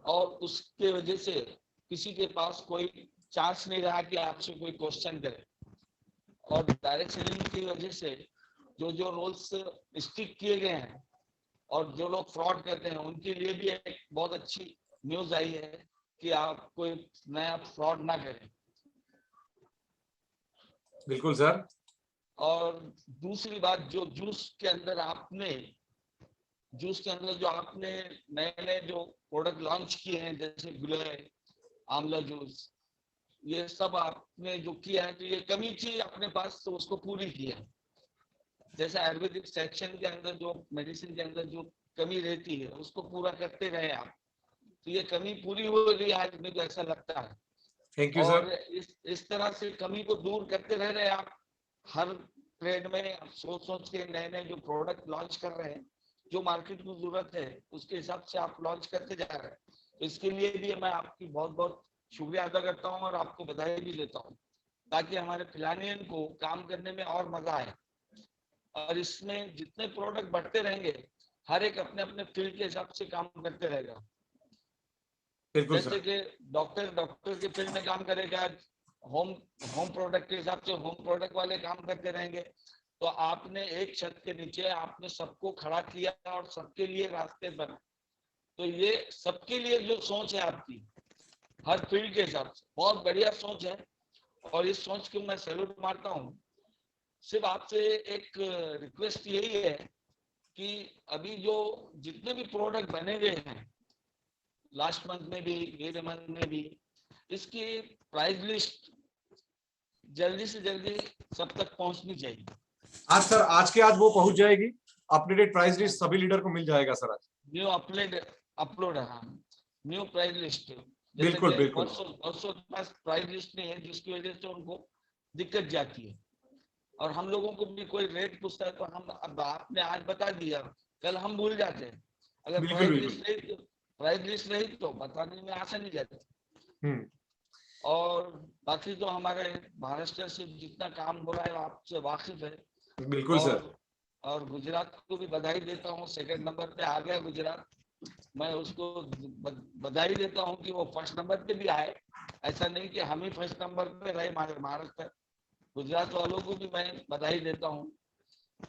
और उसके वजह से किसी के पास कोई चांस नहीं रहा कि आपसे कोई क्वेश्चन करे। और डायरेक्ट सेलिंग की वजह से जो जो रोल्स स्टिक किए गए हैं और जो लोग फ्रॉड करते हैं उनके लिए भी एक बहुत अच्छी न्यूज आई है कि आप कोई नया फ्रॉड ना करें। बिल्कुल सर। और दूसरी बात, जो जूस के अंदर जो आपने नए नए जो प्रोडक्ट लॉन्च किए हैं, जैसे गुलय, आंवला जूस, ये सब आपने जो किया है, तो ये कमी थी अपने पास तो उसको पूरी किया। जैसे आयुर्वेदिक सेक्शन के अंदर जो मेडिसिन के अंदर जो कमी रहती है उसको पूरा करते रहे आप, तो ये कमी पूरी हो रही है आज, मुझे ऐसा लगता है। थैंक यू और सर। इस तरह से कमी को दूर करते रह रहे आप। हर ट्रेड में सोच के नए नए जो प्रोडक्ट लॉन्च कर रहे हैं, जो मार्केट को जरूरत है उसके हिसाब से आप लॉन्च करते जा रहे हैं। तो इसके लिए भी मैं आपकी बहुत बहुत शुक्रिया अदा करता हूँ और आपको बधाई भी देता हूँ, ताकि हमारे फिलानियन को काम करने में और मजा आए। और इसमें जितने प्रोडक्ट बढ़ते रहेंगे, हर एक अपने अपने फील्ड के हिसाब से काम करते रहेगा। जैसे कि डॉक्टर के फील्ड में काम करेगा होम होम प्रोडक्ट के हिसाब से होम प्रोडक्ट वाले काम करते रहेंगे। तो आपने एक छत के नीचे आपने सबको खड़ा किया और सबके लिए रास्ते बना। तो ये सबके लिए जो सोच है आपकी हर फील्ड के हिसाब से बहुत बढ़िया सोच है, और इस सोच को मैं सैल्यूट मारता हूँ। सिर्फ आपसे एक रिक्वेस्ट यही है कि अभी जो जितने भी प्रोडक्ट बने हुए हैं लास्ट मंथ में भी ये मंथ में भी, इसकी प्राइस लिस्ट जल्दी से जल्दी सब तक पहुंचनी चाहिए। आज सर, आज के आज वो पहुंच जाएगी। अपडेटेड प्राइस लिस्ट सभी लीडर को मिल जाएगा सर आज। न्यू अपलोड है, न्यू प्राइस लिस्ट। बिल्कुल बिल्कुल। वर्षों के पास प्राइस लिस्ट नहीं है, जिसकी वजह से उनको दिक्कत जाती है। और हम लोगों को भी कोई रेट पूछता है तो हम, अब आपने आज बता दिया, कल हम भूल जाते हैं। अगर बिल्कुल प्राइस लिस्ट रही तो बताने में आसानी जाती। और बाकी तो हमारे महाराष्ट्र से जितना काम हो रहा है आपसे वाकिफ है। बिल्कुल सर। और गुजरात को भी बधाई देता हूँ, सेकंड नंबर पे आ गया गुजरात। मैं उसको बधाई देता हूँ कि वो फर्स्ट नंबर पे भी आए। ऐसा नहीं कि हम ही फर्स्ट नंबर पे रहे महाराष्ट्र। गुजरात वालों को भी मैं बधाई देता हूँ,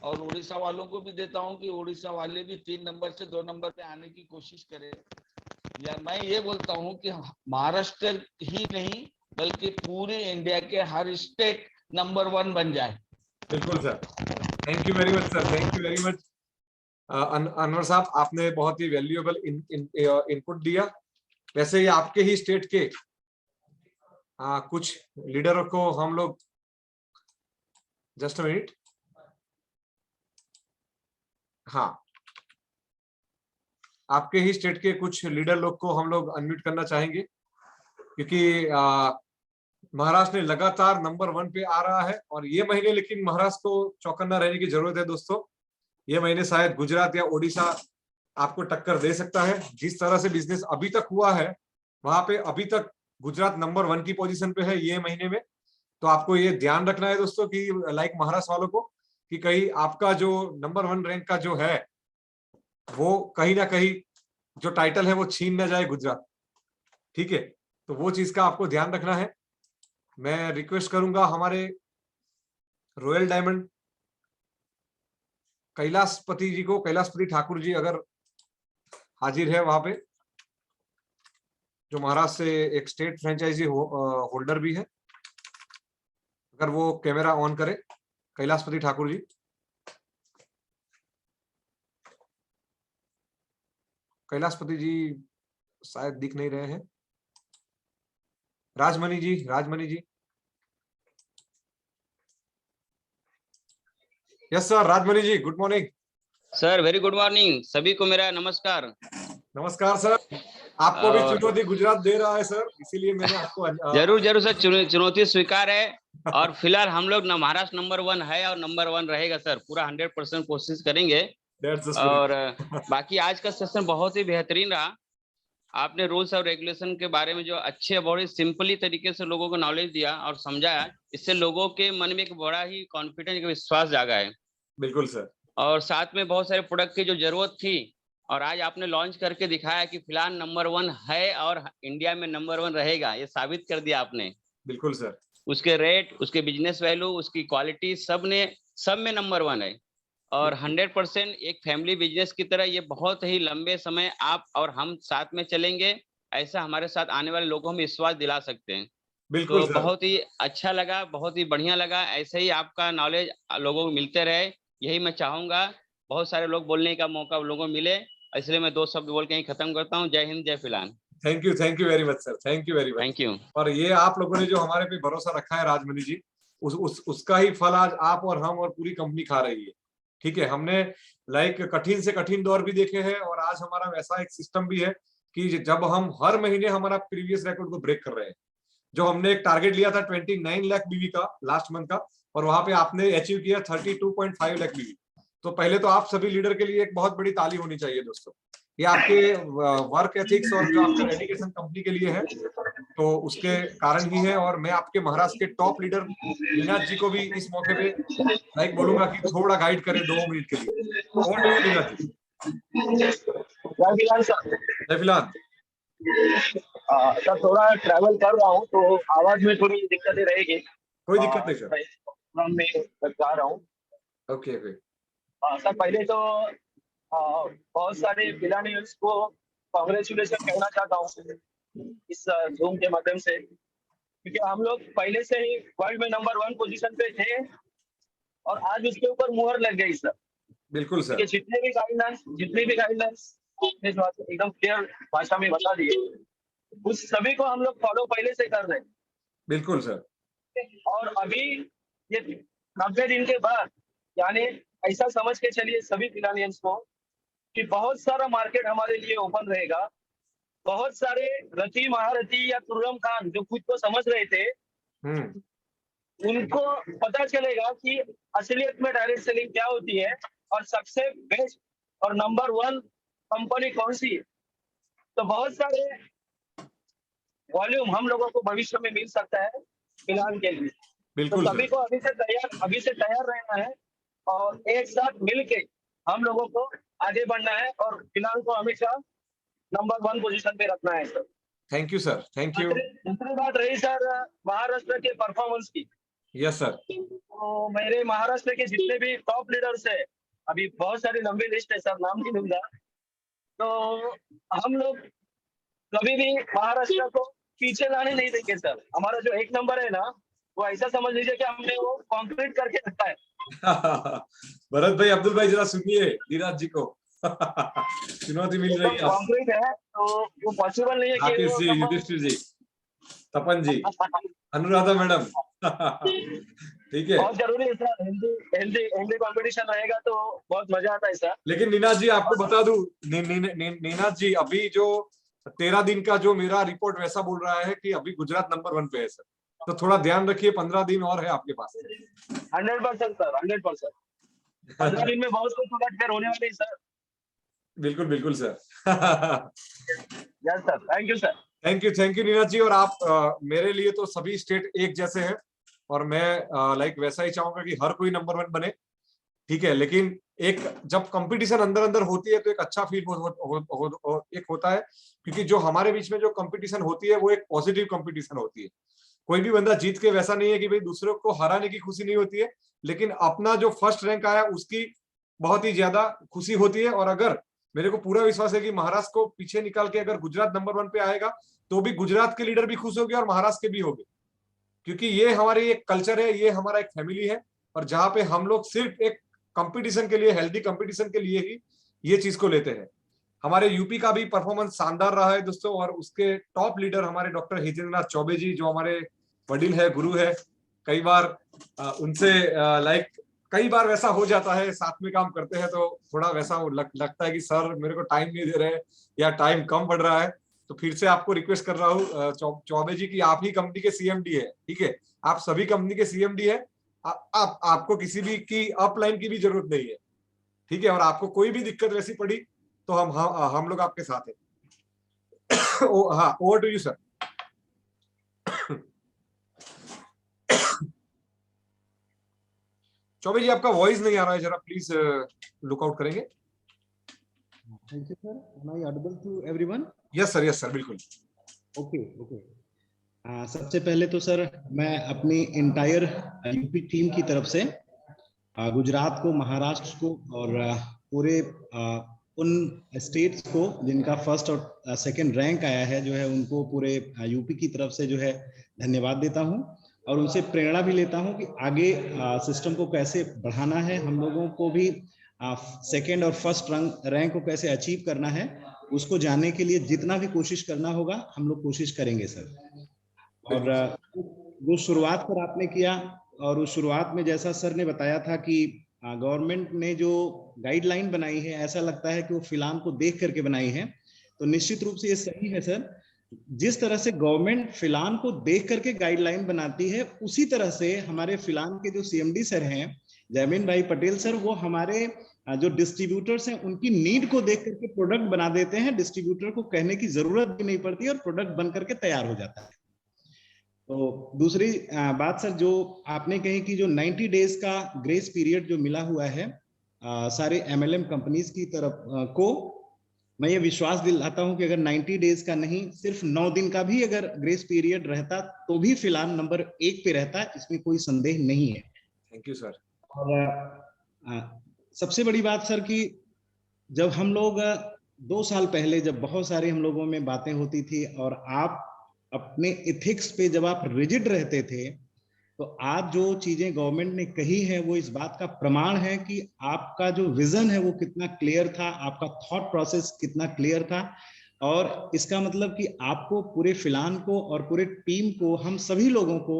और उड़ीसा वालों को भी देता हूँ कि उड़ीसा वाले भी 3 नंबर से 2 नंबर पे आने की कोशिश करें। या मैं ये बोलता हूँ कि महाराष्ट्र ही नहीं बल्कि पूरे इंडिया के हर स्टेट नंबर 1 बन जाए। बिल्कुल sir, thank you very much sir, thank you very much. Anwar साहब, आपने बहुत ही वैल्यूएबल इनपुट दिया। वैसे ये आपके ही स्टेट के कुछ लीडरों को हम लोग, जस्ट अ मिनट, हाँ, आपके ही स्टेट के कुछ लीडर लोग को हम लोग अनम्यूट करना चाहेंगे, क्योंकि महाराष्ट्र ने लगातार नंबर 1 पे आ रहा है। और ये महीने लेकिन महाराष्ट्र को चौकन्ना रहने की जरूरत है दोस्तों। ये महीने शायद गुजरात या ओडिशा आपको टक्कर दे सकता है। जिस तरह से बिजनेस अभी तक हुआ है, वहां पे अभी तक गुजरात नंबर 1 की पोजीशन पे है ये महीने में। तो आपको ये ध्यान रखना है दोस्तों कि लाइक महाराष्ट्र वालों को, कि कहीं आपका जो नंबर 1 रैंक का जो है वो कहीं ना कहीं जो टाइटल है वो छीन न जाए गुजरात। ठीक है, तो वो चीज का आपको ध्यान रखना है। मैं रिक्वेस्ट करूंगा हमारे रॉयल डायमंड कैलाशपति जी को, कैलाशपति ठाकुर जी अगर हाजिर है वहां पे, जो महाराष्ट्र से एक स्टेट फ्रेंचाइजी होल्डर भी है, अगर वो कैमरा ऑन करे, कैलाशपति ठाकुर जी। कैलाशपति जी शायद दिख नहीं रहे हैं। Rajmani ji, Rajmani ji, yes sir, Rajmani ji, good morning sir. Very good morning, सभी को मेरा नमस्कार। नमस्कार सर। आपको भी चुनौती गुजरात दे रहा है सर, इसीलिए मैंने आपको जरूर जरूर सर, चुनौती स्वीकार है। और फिलहाल हम लोग महाराष्ट्र नंबर 1 है और नंबर 1 रहेगा सर, पूरा 100% कोशिश करेंगे। और बाकी आज का सेशन बहुत ही बेहतरीन रहा। आपने रूल्स और रेगुलेशन के बारे में जो अच्छे, बहुत ही सिंपली तरीके से लोगों को नॉलेज दिया और समझाया, इससे लोगों के मन में एक बड़ा ही कॉन्फिडेंस, विश्वास जागा है। बिल्कुल सर। और साथ में बहुत सारे प्रोडक्ट की जो जरूरत थी और आज आपने लॉन्च करके दिखाया कि फिलहाल नंबर 1 है और इंडिया में नंबर 1 रहेगा, ये साबित कर दिया आपने। बिल्कुल सर। उसके रेट, उसके बिजनेस वैल्यू, उसकी क्वालिटी, सब में नंबर 1 है। और 100% एक फैमिली बिजनेस की तरह ये बहुत ही लंबे समय आप और हम साथ में चलेंगे, ऐसा हमारे साथ आने वाले लोगों में विश्वास दिला सकते हैं। बिल्कुल तो सर। बहुत ही अच्छा लगा, बहुत ही बढ़िया लगा। ऐसे ही आपका नॉलेज लोगों को मिलते रहे, यही मैं चाहूंगा। बहुत सारे लोग बोलने का मौका लोगों को मिले, इसलिए मैं 2 शब्द बोल के ही खत्म करता हूँ। जय हिंद, जय फिलहाल। Thank you very much sir, thank you very much. Thank you. और ये आप लोगों ने जो हमारे पे भरोसा रखा है राजमणि जी, उसका ही फल आज आप और हम और पूरी कंपनी खा रही है। ठीक है, हमने लाइक कठिन से कठिन दौर भी देखे हैं, और आज हमारा वैसा एक सिस्टम भी है कि जब हम हर महीने हमारा प्रीवियस रिकॉर्ड को ब्रेक कर रहे हैं। जो हमने एक टारगेट लिया था 29 लाख बीवी का लास्ट मंथ का, और वहां पे आपने अचीव किया 32.5 लाख बीवी। तो पहले तो आप सभी लीडर के लिए एक बहुत बड़ी ताली होनी चाहिए दोस्तों। ये आपके वर्क एथिक्स और जो आपका डेडिकेशन कंपनी के लिए है, तो उसके कारण ही है। और मैं आपके महाराष्ट्र के टॉप लीडर मीनाथ जी को भी इस मौके पे लाइक बोलूंगा कि थोड़ा गाइड करें 2 मिनट के लिए। ओवर टू यू मीनाथ जी। जय फिलहाल। सर थोड़ा ट्रैवल कर रहा हूँ तो आवाज में थोड़ी दिक्कतें रहेगी। कोई दिक्कत नहीं सर। मैं प्रोग्राम में जा रहा हूँ। Okay okay. सर पहले तो बहुत सारे मिलेनियल्स को कांग्रेचुलेशन कहना चाहता हूँ इस जूम के माध्यम से, क्योंकि हम लोग पहले से ही वर्ल्ड में नंबर 1 पोजीशन पे थे और आज उसके ऊपर मुहर लग गई सर। बिल्कुल सर। क्योंकि जितने भी गाइडलाइंस आपने जो एकदम क्लियर भाषा में बता दिए, उस सभी को हम लोग फॉलो पहले से कर रहे हैं। बिल्कुल सर। और अभी ये 90 दिन के बाद, यानी ऐसा समझ के चलिए सभी फिलानियंस को कि बहुत सारा मार्केट हमारे लिए ओपन रहेगा। बहुत सारे रति महारथी या तुर्रम खान जो खुद को समझ रहे थे, उनको पता चलेगा कि असलियत में डायरेक्ट सेलिंग क्या होती है और सबसे बेस्ट और नंबर 1 कंपनी कौन सी है। तो बहुत सारे वॉल्यूम हम लोगों को भविष्य में मिल सकता है फिलहाल के लिए। तो सभी को अभी से तैयार रहना है और एक साथ मिलके हम लोगों को आगे बढ़ना है और फिलहाल को हमेशा नंबर 1 पोजीशन पे रखना है sir. Thank you sir, thank you. दूसरी बात रही सर महाराष्ट्र के परफॉर्मेंस की। Yes sir. तो मेरे महाराष्ट्र के जितने भी टॉप लीडर्स है, अभी बहुत सारी लंबी लिस्ट है सर, नाम नहीं लूंगा। तो हम लोग कभी भी महाराष्ट्र को पीछे लाने नहीं देंगे सर। हमारा जो 1 नंबर है ना, वो ऐसा समझ लीजिए कि हमने वो कंक्रीट करके रखा है। भरत भाई, अब्दुल भाई जरा सुनिए धीराज जी को। चुनौती मिल रही है। कंक्रीट है तो वो पॉसिबल नहीं है कि आतिश जी, युधिष्ठिर जी, तपन जी, अनुराधा मैडम। ठीक है, बहुत जरूरी है सर। हिंदी कंपटीशन रहेगा तो बहुत मजा आता है सर। लेकिन नीनाथ जी आपको बता दूं, नीनाथ जी अभी जो 13 दिन का जो मेरा रिपोर्ट वैसा बोल रहा है कि अभी गुजरात नंबर 1 पे है सर। तो थोड़ा ध्यान रखिए, 15 दिन और है आपके पास। 100% सर, 100%। 15 दिन में बहुत कुछ उलट फेर होने वाली है सर। बिल्कुल बिल्कुल sir. Yes sir, thank you sir. Thank you Neeraj ji. और आप मेरे लिए तो सभी स्टेट एक जैसे हैं और मैं लाइक वैसा ही चाहूंगा कि हर कोई नंबर 1 बने, ठीक है। लेकिन एक जब कंपटीशन अंदर अंदर होती है तो एक अच्छा फील एक होता है, क्योंकि जो हमारे बीच में जो कंपटीशन होती है वो एक पॉजिटिव कंपटीशन होती है। कोई भी बंदा जीत के वैसा नहीं है कि भाई दूसरों को हराने की खुशी नहीं होती है, लेकिन अपना जो फर्स्ट रैंक आया उसकी बहुत ही ज्यादा खुशी होती है। और अगर मेरे को पूरा विश्वास है कि महाराष्ट्र को पीछे निकाल के अगर गुजरात नंबर 1 पे आएगा तो भी गुजरात के लीडर भी खुश होंगे और महाराष्ट्र के भी होंगे, क्योंकि ये हमारी एक कल्चर है, ये हमारा एक फैमिली है। और जहां पे हम लोग सिर्फ एक कंपटीशन के लिए, हेल्दी कंपटीशन के लिए ही ये चीज को लेते हैं। हमारे यूपी का भी परफॉर्मेंस शानदार रहा है दोस्तों, और उसके टॉप लीडर हमारे डॉक्टर हितेंद्र नाथ चौबे जी, जो हमारे वडील है, गुरु है। कई बार उनसे लाइक कई बार वैसा हो जाता है, साथ में काम करते हैं तो थोड़ा वैसा लगता है कि सर मेरे को टाइम नहीं दे रहे या टाइम कम पड़ रहा है। तो फिर से आपको रिक्वेस्ट कर रहा हूँ चौबे जी की, आप ही कंपनी के सीएमडी है, ठीक है। आप सभी कंपनी के सीएमडी है। आपको किसी भी की अपलाइन की भी जरूरत नहीं है, ठीक है। और आपको कोई भी दिक्कत वैसी पड़ी तो हम लोग आपके साथ हैं। हाँ, over to you sir. Chaubey ji आपका वॉइस नहीं आ रहा है, जरा प्लीज लुक आउट करेंगे। Thank you sir. Am I audible to everyone? Yes sir, बिल्कुल। ओके। सबसे पहले तो सर मैं अपनी इंटायर यूपी टीम की तरफ से गुजरात को, महाराष्ट्र को और पूरे उन स्टेट्स को जिनका फर्स्ट और सेकंड रैंक आया है जो है, उनको पूरे यूपी की तरफ से जो है धन्यवाद देता हूं और उनसे प्रेरणा भी लेता हूं कि आगे सिस्टम को कैसे बढ़ाना है, हम लोगों को भी सेकंड और फर्स्ट रैंक को कैसे अचीव करना है, उसको जानने के लिए जितना भी कोशिश करना होगा हम लोग कोशिश करेंगे सर। और जो शुरुआत पर आपने किया, और उस शुरुआत में जैसा सर ने बताया था कि गवर्नमेंट ने जो गाइडलाइन बनाई है, ऐसा लगता है कि वो फिलान को देख करके बनाई है, तो निश्चित रूप से ये सही है सर। जिस तरह से गवर्नमेंट फिलान को देख करके गाइडलाइन बनाती है, उसी तरह से हमारे फिलान के जो सीएमडी सर हैं, जयमीन भाई पटेल सर, वो हमारे जो डिस्ट्रीब्यूटर्स हैं उनकी नीड को देख करके प्रोडक्ट बना देते हैं। डिस्ट्रीब्यूटर को कहने की जरूरत भी नहीं पड़ती और प्रोडक्ट बन करके तैयार हो जाता है। तो दूसरी बात सर जो आपने कही कि जो 90 डेज का ग्रेस पीरियड जो मिला हुआ है सारे एमएलएम कंपनीज की तरफ को, मैं ये विश्वास दिलाता हूं कि अगर 90 डेज का नहीं, सिर्फ 9 दिन का भी अगर ग्रेस पीरियड रहता तो भी फिलहाल नंबर 1 पे रहता, इसमें कोई संदेह नहीं है। Thank you sir. और सबसे बड़ी बात सर कि जब हम लोग 2 साल पहले जब बहुत सारी हम लोगों में बातें होती थी और आप अपने इथिक्स पे जब आप रिजिड रहते थे, तो आज जो चीजें गवर्नमेंट ने कही है वो इस बात का प्रमाण है कि आपका जो विजन है वो कितना क्लियर था, आपका थॉट प्रोसेस कितना क्लियर था। और इसका मतलब कि आपको, पूरे फिलान को और पूरे टीम को, हम सभी लोगों को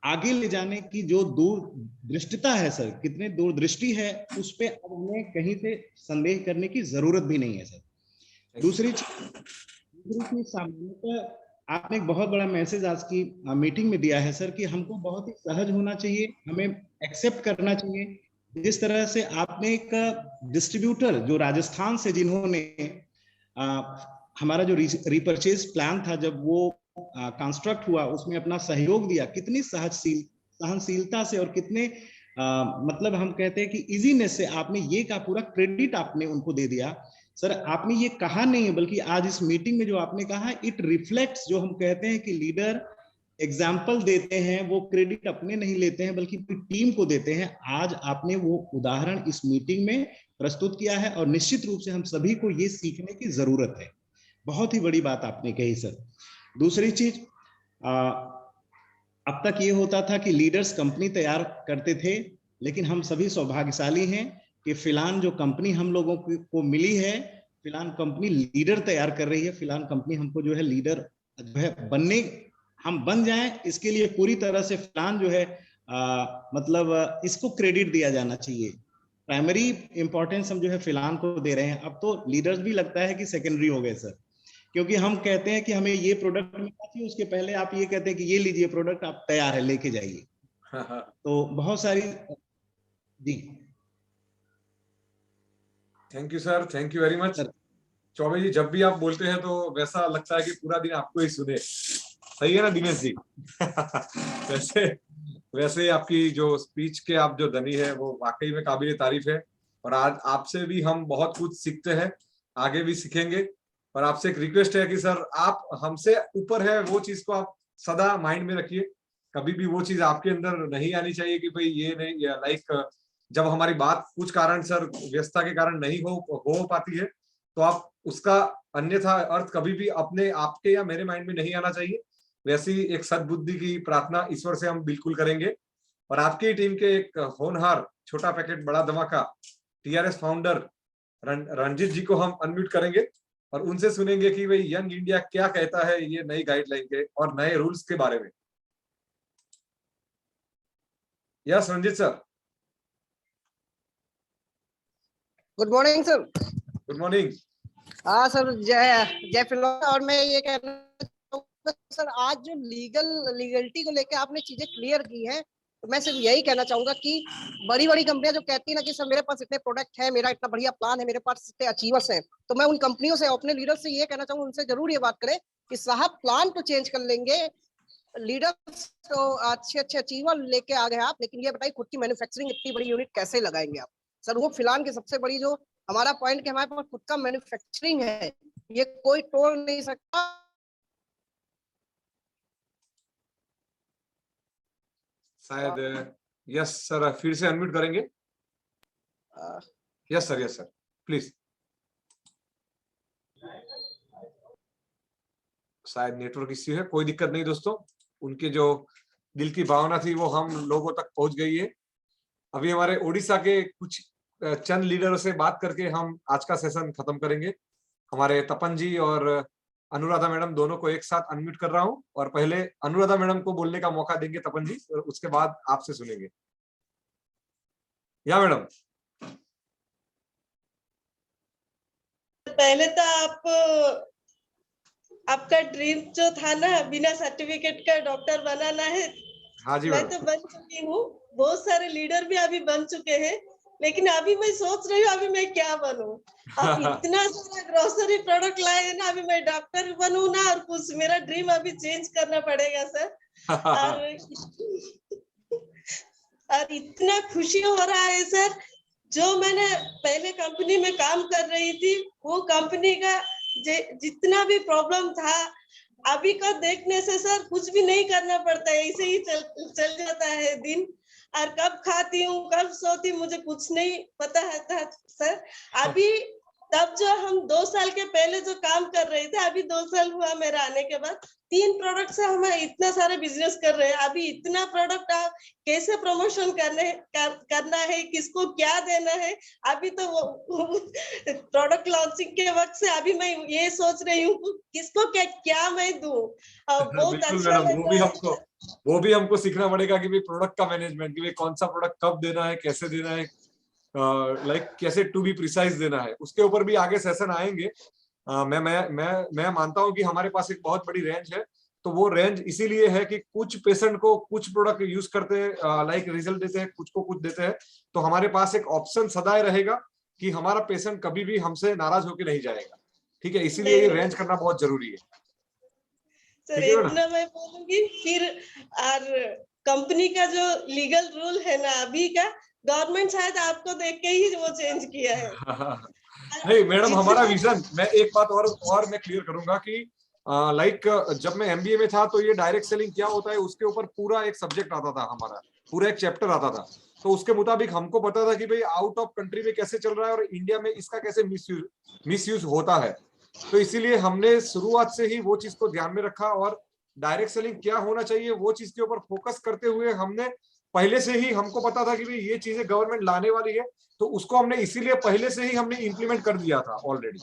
आगे ले जाने की जो दूरदृष्टिता है सर, कितने दूरदृष्टि है, उस पे अब हमें कहीं से संदेह करने की जरूरत भी नहीं है सर। दूसरी चीज सामान्यतः आपने एक बहुत बड़ा मैसेज आज की मीटिंग में दिया है सर कि हमको बहुत ही सहज होना चाहिए, हमें एक्सेप्ट करना चाहिए। जिस तरह से आपने एक डिस्ट्रीब्यूटर जो राजस्थान से, जिन्होंने हमारा जो रिपर्चेज प्लान था जब वो कंस्ट्रक्ट हुआ, उसमें अपना सहयोग दिया, कितनी सहनशीलता से और कितने मतलब हम कहते हैं कि इजीनेस से आपने ये का पूरा क्रेडिट आपने उनको दे दिया। सर आपने ये कहा नहीं है, बल्कि आज इस मीटिंग में जो आपने कहा, इट रिफ्लेक्ट्स, जो हम कहते हैं कि लीडर एग्जाम्पल देते हैं, वो क्रेडिट अपने नहीं लेते हैं बल्कि टीम को देते हैं। आज आपने वो उदाहरण इस मीटिंग में प्रस्तुत किया है और निश्चित रूप से हम सभी को ये सीखने की जरूरत है। बहुत ही बड़ी बात आपने कही सर। दूसरी चीज, अब तक ये होता था कि लीडर्स कंपनी तैयार करते थे, लेकिन हम सभी सौभाग्यशाली हैं कि फिलहाल जो कंपनी हम लोगों को मिली है, फिलहाल कंपनी लीडर तैयार कर रही है। फिलहाल कंपनी हमको जो है लीडर जो है बनने, हम बन जाएं, इसके लिए पूरी तरह से फिलहाल जो है मतलब इसको क्रेडिट दिया जाना चाहिए। प्राइमरी इंपॉर्टेंस हम जो है फिलहाल को दे रहे हैं। अब तो लीडर्स भी लगता है कि सेकेंडरी हो गए सर, क्योंकि हम कहते हैं कि हमें ये प्रोडक्ट मिलना चाहिए, उसके पहले आप ये कहते हैं कि ये लीजिए प्रोडक्ट, आप तैयार है, लेके जाइए। तो बहुत सारी जी। Thank you sir, thank you very much. Chaubey ji, जब भी आप बोलते हैं तो वैसा लगता है कि पूरा दिन आपको ही सुने। सही है ना दिनेश जी? वैसे आपकी जो स्पीच के आप जो धनी है वो वाकई में काबिल तारीफ है, और आज आपसे भी हम बहुत कुछ सीखते हैं, आगे भी सीखेंगे। और आपसे एक रिक्वेस्ट है कि सर आप हमसे ऊपर है, वो चीज को आप सदा माइंड में रखिए। कभी भी वो चीज आपके अंदर नहीं आनी चाहिए कि भाई ये नहीं, या लाइक जब हमारी बात कुछ कारण सर व्यस्तता के कारण नहीं हो पाती है, तो आप उसका अन्यथा अर्थ कभी भी अपने आपके या मेरे माइंड में नहीं आना चाहिए। वैसी एक सद्बुद्धि की प्रार्थना ईश्वर से हम बिल्कुल करेंगे। और आपकी टीम के एक होनहार छोटा पैकेट बड़ा धमाका टीआरएस फाउंडर रंजीत जी को हम अनम्यूट करेंगे और उनसे सुनेंगे कि भाई यंग इंडिया क्या कहता है ये नई गाइडलाइन के और नए रूल्स के बारे में। Yes Ranjeet sir. Good morning sir. Good morning. हाँ सर, जय जय फिलहाल। और मैं ये कहना चाहूँगा सर, आज जो लीगलिटी को लेकर आपने चीजें क्लियर की हैं, तो मैं सिर्फ यही कहना चाहूंगा कि बड़ी बड़ी कंपनियां जो कहती है ना कि सर मेरे पास इतने प्रोडक्ट है, मेरा इतना बढ़िया प्लान है, मेरे पास इतने अचीवर्स हैं, तो मैं उन कंपनियों से, अपने लीडर से ये कहना चाहूंगा, उनसे जरूर ये बात करें कि साहब प्लान तो चेंज कर लेंगे, लीडर्स तो अच्छे अचीवर लेके आ गए आप, लेकिन ये बताइए खुद की मैन्युफैक्चरिंग इतनी बड़ी यूनिट कैसे लगाएंगे आप? सर वो फिलहाल की सबसे बड़ी जो हमारा पॉइंट कि हमारे पास खुद का मैन्युफैक्चरिंग है, ये कोई तोड़ नहीं सकता। शायद यस सर, फिर से अनम्यूट करेंगे। Yes sir please. शायद नेटवर्क इश्यू है, कोई दिक्कत नहीं दोस्तों। उनके जो दिल की भावना थी वो हम लोगों तक पहुंच गई है। अभी हमारे ओडिशा के कुछ चंद लीडरों से बात करके हम आज का सेशन खत्म करेंगे। हमारे तपन जी और अनुराधा मैडम दोनों को एक साथ अनम्यूट कर रहा हूं, और पहले अनुराधा मैडम को बोलने का मौका देंगे तपन जी, और उसके बाद आपसे सुनेंगे। या मैडम। पहले तो आपका ड्रीम जो था ना बिना सर्टिफिकेट का डॉक्टर बनाना है, हाँ जी मैं तो बन चुकी हूँ, बहुत सारे लीडर भी अभी बन चुके हैं, लेकिन अभी मैं सोच रही हूँ अभी मैं क्या बनूं। अब इतना सारा ग्रोसरी प्रोडक्ट लाए हैं ना, अभी मैं डॉक्टर बनूं ना, और कुछ मेरा ड्रीम अभी चेंज करना पड़ेगा सर। और इतना खुशी हो रहा है सर, जो मैंने पहले कंपनी में काम कर रही थी, वो कंपनी का जितना भी प्रॉब्लम था, अभी का देखने से सर कुछ भी नहीं करना पड़ता है, ऐसे ही चल जाता है दिन। और कब खाती हूँ कब सोती मुझे कुछ नहीं पता है था सर। अभी तब जो हम 2 साल के पहले जो काम कर रहे थे, अभी 2 साल हुआ मेरा आने के बाद, 3 प्रोडक्ट से हम इतना सारा बिजनेस कर रहे हैं। अभी इतना प्रोडक्ट आप कैसे प्रमोशन करना है, किसको क्या देना है, अभी तो प्रोडक्ट लॉन्चिंग के वक्त से अभी मैं ये सोच रही हूँ किसको क्या मैं दूं। बहुत बिल्कुल अच्छा मैडम, वो भी हमको सीखना पड़ेगा कि भाई प्रोडक्ट का मैनेजमेंट, कि भाई कौन सा प्रोडक्ट कब देना है, कैसे देना है, लाइक कैसे टू बी प्रिसाइज देना है, उसके ऊपर भी आगे सेशन आएंगे। मैं मानता हूं कि हमारे पास एक बहुत बड़ी रेंज है, तो वो रेंज इसीलिए है कि कुछ पेशेंट को कुछ प्रोडक्ट यूज करते हैं, लाइक रिजल्ट देते हैं, कुछ को कुछ देते हैं, तो हमारे पास एक ऑप्शन सदाए रहेगा कि हमारा पेशेंट कभी भी हमसे नाराज होकर नहीं जाएगा। ठीक है, इसीलिए ये रेंज करना बहुत जरूरी है। सर इतना मैं बोलूंगी। फिर और कंपनी का जो लीगल रूल है ना अभी का, गवर्नमेंट शायद आपको देख के ही वो चेंज किया है। नहीं मैडम, हमारा विजन, मैं एक बात और मैं क्लियर करूंगा कि लाइक जब मैं एमबीए में था तो ये डायरेक्ट सेलिंग क्या होता है उसके ऊपर पूरा एक सब्जेक्ट आता था, हमारा पूरा एक चैप्टर आता था। तो उसके मुताबिक हमको पता था कि भाई आउट ऑफ कंट्री में कैसे चल रहा है और इंडिया में इसका कैसे मिसयूज होता है। तो इसीलिए हमने शुरुआत से ही वो चीज को ध्यान में रखा और डायरेक्ट सेलिंग क्या होना चाहिए वो चीज के ऊपर फोकस करते हुए हमने पहले से ही, हमको पता था कि भाई ये चीजें गवर्नमेंट लाने वाली है, तो उसको हमने इसीलिए पहले से ही हमने इंप्लीमेंट कर दिया था ऑलरेडी।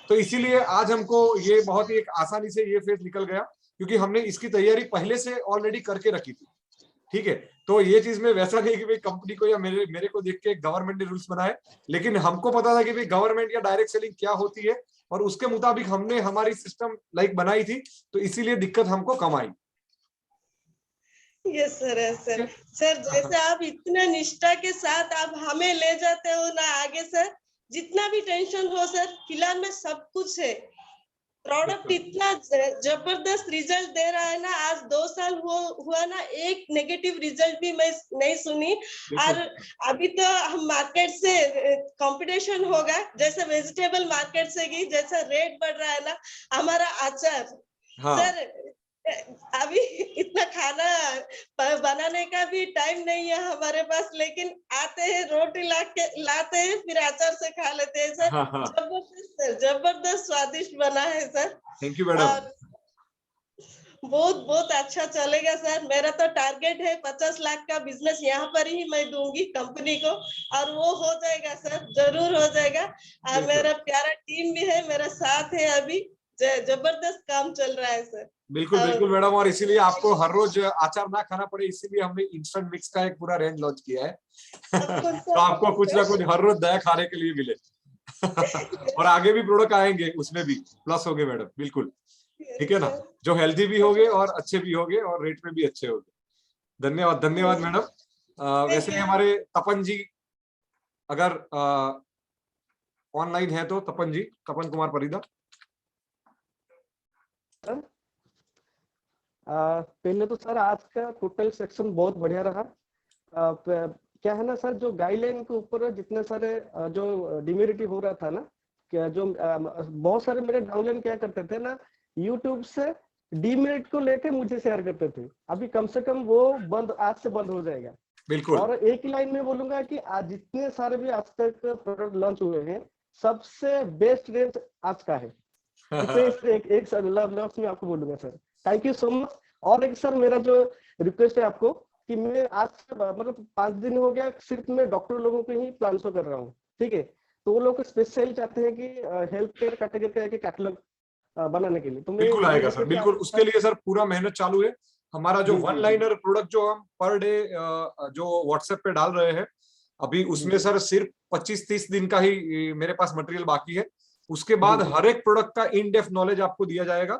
तो इसीलिए आज हमको ये बहुत ही एक आसानी से ये फेज निकल गया, क्योंकि हमने इसकी तैयारी पहले से ऑलरेडी करके रखी थी। ठीक है, तो ये चीज में वैसा नहीं कि भाई कंपनी को या मेरे को देख के गवर्नमेंट ने रूल्स बनाए, लेकिन हमको पता था कि भाई गवर्नमेंट या डायरेक्ट सेलिंग क्या होती है और उसके मुताबिक हमने हमारी सिस्टम लाइक बनाई थी, तो इसीलिए दिक्कत हमको कम आई। यस सर, सर सर जैसे आप इतना निष्ठा के साथ आप हमें ले जाते हो ना आगे सर, जितना भी टेंशन हो सर, फिलहाल में सब कुछ है। प्रोडक्ट इतना जबरदस्त रिजल्ट दे रहा है ना, आज 2 साल हुआ ना, एक नेगेटिव रिजल्ट भी मैं नहीं सुनी। और अभी तो हम मार्केट से कंपटीशन होगा, जैसे वेजिटेबल मार्केट से की जैसा रेट बढ़ रहा है ना, हमारा अचार सर अभी इतना खाना बनाने का भी टाइम नहीं है हमारे पास, लेकिन आते हैं रोटी लाते हैं फिर अचार से खा लेते हैं सर। जबरदस्त जबरदस्त स्वादिष्ट बना है सर। Thank you madam. बहुत बहुत अच्छा चलेगा सर। मेरा तो टारगेट है 50 लाख का बिजनेस यहाँ पर ही मैं दूंगी कंपनी को, और वो हो जाएगा सर, जरूर हो जाएगा। और मेरा प्यारा टीम भी है मेरा साथ है, अभी जबरदस्त काम चल रहा है सर। बिल्कुल बिल्कुल मैडम, और इसीलिए आपको हर रोज अचार ना खाना पड़े, इसीलिए हमने इंस्टेंट मिक्स का एक पूरा रेंज लॉन्च किया है। तो आपको कुछ ना कुछ हर रोज नया खाने के लिए मिले। और आगे भी प्रोडक्ट आएंगे, उसमें भी प्लस होंगे मैडम, बिल्कुल। ठीक है ना, जो हेल्दी भी होंगे और अच्छे भी होंगे और रेट में भी अच्छे होंगे। धन्यवाद धन्यवाद मैडम। वैसे हमारे तपन जी अगर ऑनलाइन है तो तपन जी, तपन कुमार परिदा। पहले तो सर आज का टोटल सेक्शन बहुत बढ़िया रहा। क्या है ना सर, जो गाइडलाइन के ऊपर जितने सारे जो डिमेरिटी हो रहा था ना, क्या जो बहुत सारे मेरे डाउनलाइन क्या करते थे ना, यूट्यूब से डिमेरिट को लेके मुझे शेयर करते थे। अभी कम से कम वो बंद, आज से बंद हो जाएगा। बिल्कुल। और एक ही लाइन में बोलूंगा कि आज जितने सारे भी आज तक प्रोडक्ट लॉन्च हुए हैं, सबसे बेस्ट रेंज आज का है। एक सर लफ्ज में आपको बोलूंगा sir, thank you so much. और एक सर मेरा जो रिक्वेस्ट है आपको कि मैं आज मतलब 5 दिन हो गया सिर्फ मैं डॉक्टर लोगों के ही प्लान शो कर रहा हूँ। ठीक है, तो वो लोग स्पेशली चाहते हैं कि हेल्थ केयर कैटेगरी का एक कैटलॉग बनाने के लिए, तो बिल्कुल आएगा सर, बिल्कुल। उसके लिए सर पूरा मेहनत चालू है। हमारा जो वन लाइनर प्रोडक्ट जो हम पर डे जो व्हाट्सएप पे डाल रहे हैं अभी, उसमें सर सिर्फ 25-30 दिन का ही मेरे पास मटेरियल बाकी है। उसके बाद हर एक प्रोडक्ट का इन डेप्थ नॉलेज आपको दिया जाएगा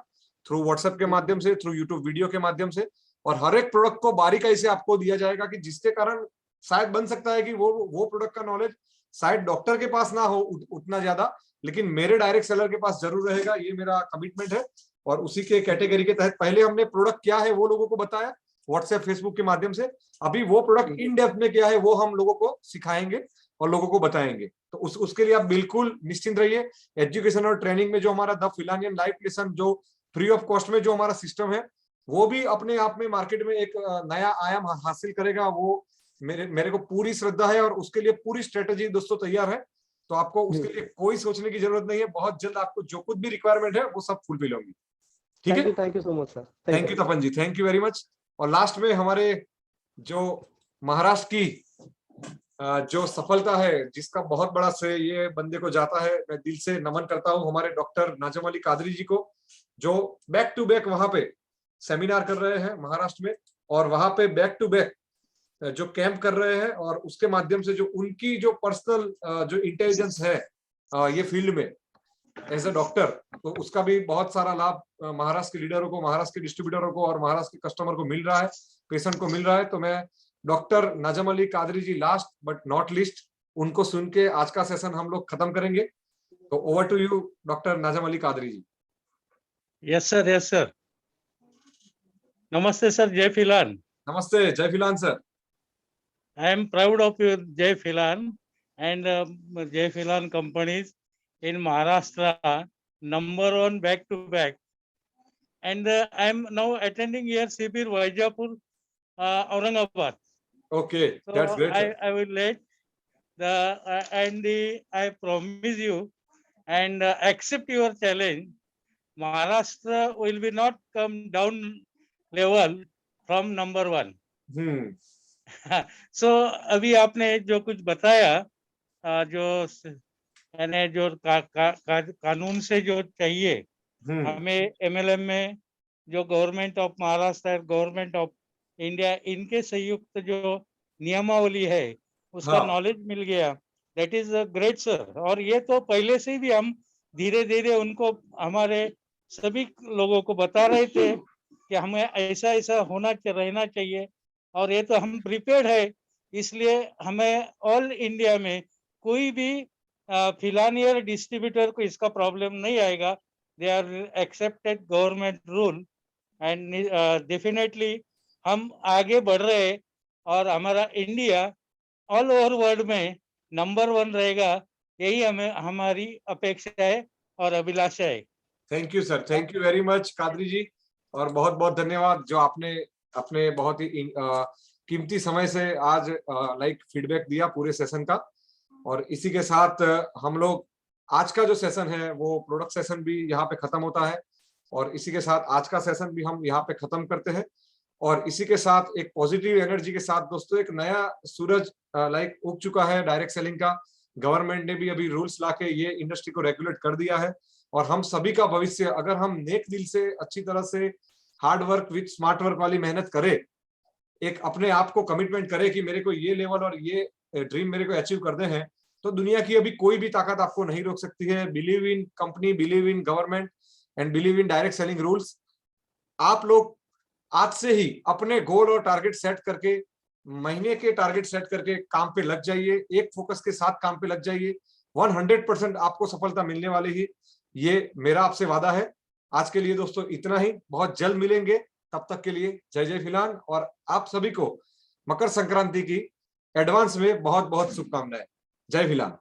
थ्रू व्हाट्सएप के माध्यम से, थ्रू यूट्यूब वीडियो के माध्यम से, और हर एक प्रोडक्ट को बारीकाई से आपको दिया जाएगा कि जिसके कारण शायद बन सकता है कि वो प्रोडक्ट का नॉलेज शायद डॉक्टर के पास ना हो उतना ज्यादा, लेकिन मेरे डायरेक्ट सेलर के पास जरूर रहेगा। ये मेरा कमिटमेंट है। और उसी के कैटेगरी के तहत पहले हमने प्रोडक्ट क्या है वो लोगों को बताया व्हाट्सएप फेसबुक के माध्यम से, अभी वो प्रोडक्ट इन डेप्थ में क्या है वो हम लोगों को सिखाएंगे। और लोगों को बताएंगे। तो उसके लिए आप बिल्कुल निश्चिंत रहिए। एजुकेशन और ट्रेनिंग में जो हमारा द फिलानियन लाइफ लेसन जो फ्री ऑफ कॉस्ट में जो हमारा सिस्टम है, वो भी अपने आप में मार्केट में एक नया आयाम हासिल करेगा। वो मेरे को पूरी श्रद्धा है और उसके लिए पूरी स्ट्रेटेजी दोस्तों तैयार है। तो आपको उसके लिए कोई सोचने की जरूरत नहीं है। बहुत जल्द आपको जो कुछ भी रिक्वायरमेंट है वो सब फुलफिल होंगी। ठीक है, thank you so much sir. Thank you Tapan ji, thank you very much. और लास्ट में हमारे जो महाराष्ट्र की जो सफलता है, जिसका बहुत बड़ा श्रेय ये बंदे को जाता है, मैं दिल से नमन करता हूं हमारे डॉक्टर नाजम अली कादरी जी को, जो बैक टू बैक वहां पे सेमिनार कर रहे हैं महाराष्ट्र में, और वहां पे बैक टू बैक जो कैंप कर रहे हैं, और उसके माध्यम से जो उनकी जो पर्सनल जो इंटेलिजेंस है ये फील्ड में एज अ डॉक्टर, तो उसका भी बहुत सारा लाभ महाराष्ट्र के लीडरों को, महाराष्ट्र के डिस्ट्रीब्यूटरों को और महाराष्ट्र के कस्टमर को मिल रहा है, पेशेंट को मिल रहा है। तो मैं doctor Najam Ali Qadri ji last but not least, उनको सुन के आज का सेशन हम लोग खत्म करेंगे। तो over to you doctor Najam Ali Qadri ji. Yes sir, yes sir. नमस्ते सर, जय फिलान। नमस्ते, जय फिलान sir. I am proud of your Jai Filan and Jai Filan companies in Maharashtra, #1 back to back. And I am now attending here Sibir Vaijapur, Aurangabad. Okay, So that's great. I will let I promise you and accept your challenge. Maharashtra will be not come down level from #1. So अभी आपने जो कुछ बताया, जो यानी जो कानून से जो चाहिए हमें MLM में, जो government of Maharashtra, government of India, इनके संयुक्त जो नियमावली है उसका नॉलेज मिल गया। That is great sir. और ये तो पहले से भी हम धीरे धीरे उनको, हमारे सभी लोगों को बता रहे थे कि हमें ऐसा ऐसा रहना चाहिए, और ये तो हम प्रिपेयर्ड है। इसलिए हमें ऑल इंडिया में कोई भी फिलानियर डिस्ट्रीब्यूटर को इसका प्रॉब्लम नहीं आएगा। They are accepted government rule and definitely हम आगे बढ़ रहे हैं, और हमारा इंडिया ऑल ओवर वर्ल्ड में #1 रहेगा, यही हमें हमारी अपेक्षा है और अभिलाषा है। Thank you sir, thank you very much Qadri ji, और बहुत बहुत धन्यवाद जो आपने अपने बहुत ही कीमती समय से आज फीडबैक दिया पूरे सेशन का। और इसी के साथ हम लोग आज का जो सेशन है वो प्रोडक्ट सेशन भी यहाँ पे खत्म होता है, और इसी के साथ आज का सेशन भी हम यहाँ पे खत्म करते हैं। और इसी के साथ एक पॉजिटिव एनर्जी के साथ दोस्तों, एक नया सूरज उग चुका है डायरेक्ट सेलिंग का। गवर्नमेंट ने भी अभी रूल्स लाके ये इंडस्ट्री को रेगुलेट कर दिया है, और हम सभी का भविष्य, अगर हम नेक दिल से अच्छी तरह से hard work with smart work वाली मेहनत करें, एक अपने आप को कमिटमेंट करें कि मेरे को ये लेवल और ये ड्रीम मेरे को अचीव करने हैं, तो दुनिया की अभी कोई भी ताकत आपको नहीं रोक सकती है। Believe in company, believe in government and believe in direct selling rules. आप लोग आज से ही अपने गोल और टारगेट सेट करके, महीने के टारगेट सेट करके काम पे लग जाइए, एक फोकस के साथ काम पे लग जाइए। 100% आपको सफलता मिलने वाली ही, ये मेरा आपसे वादा है। आज के लिए दोस्तों इतना ही, बहुत जल्द मिलेंगे। तब तक के लिए जय जय फिलान, और आप सभी को मकर संक्रांति की एडवांस में बहुत बहुत शुभकामनाएं। जय फिलान।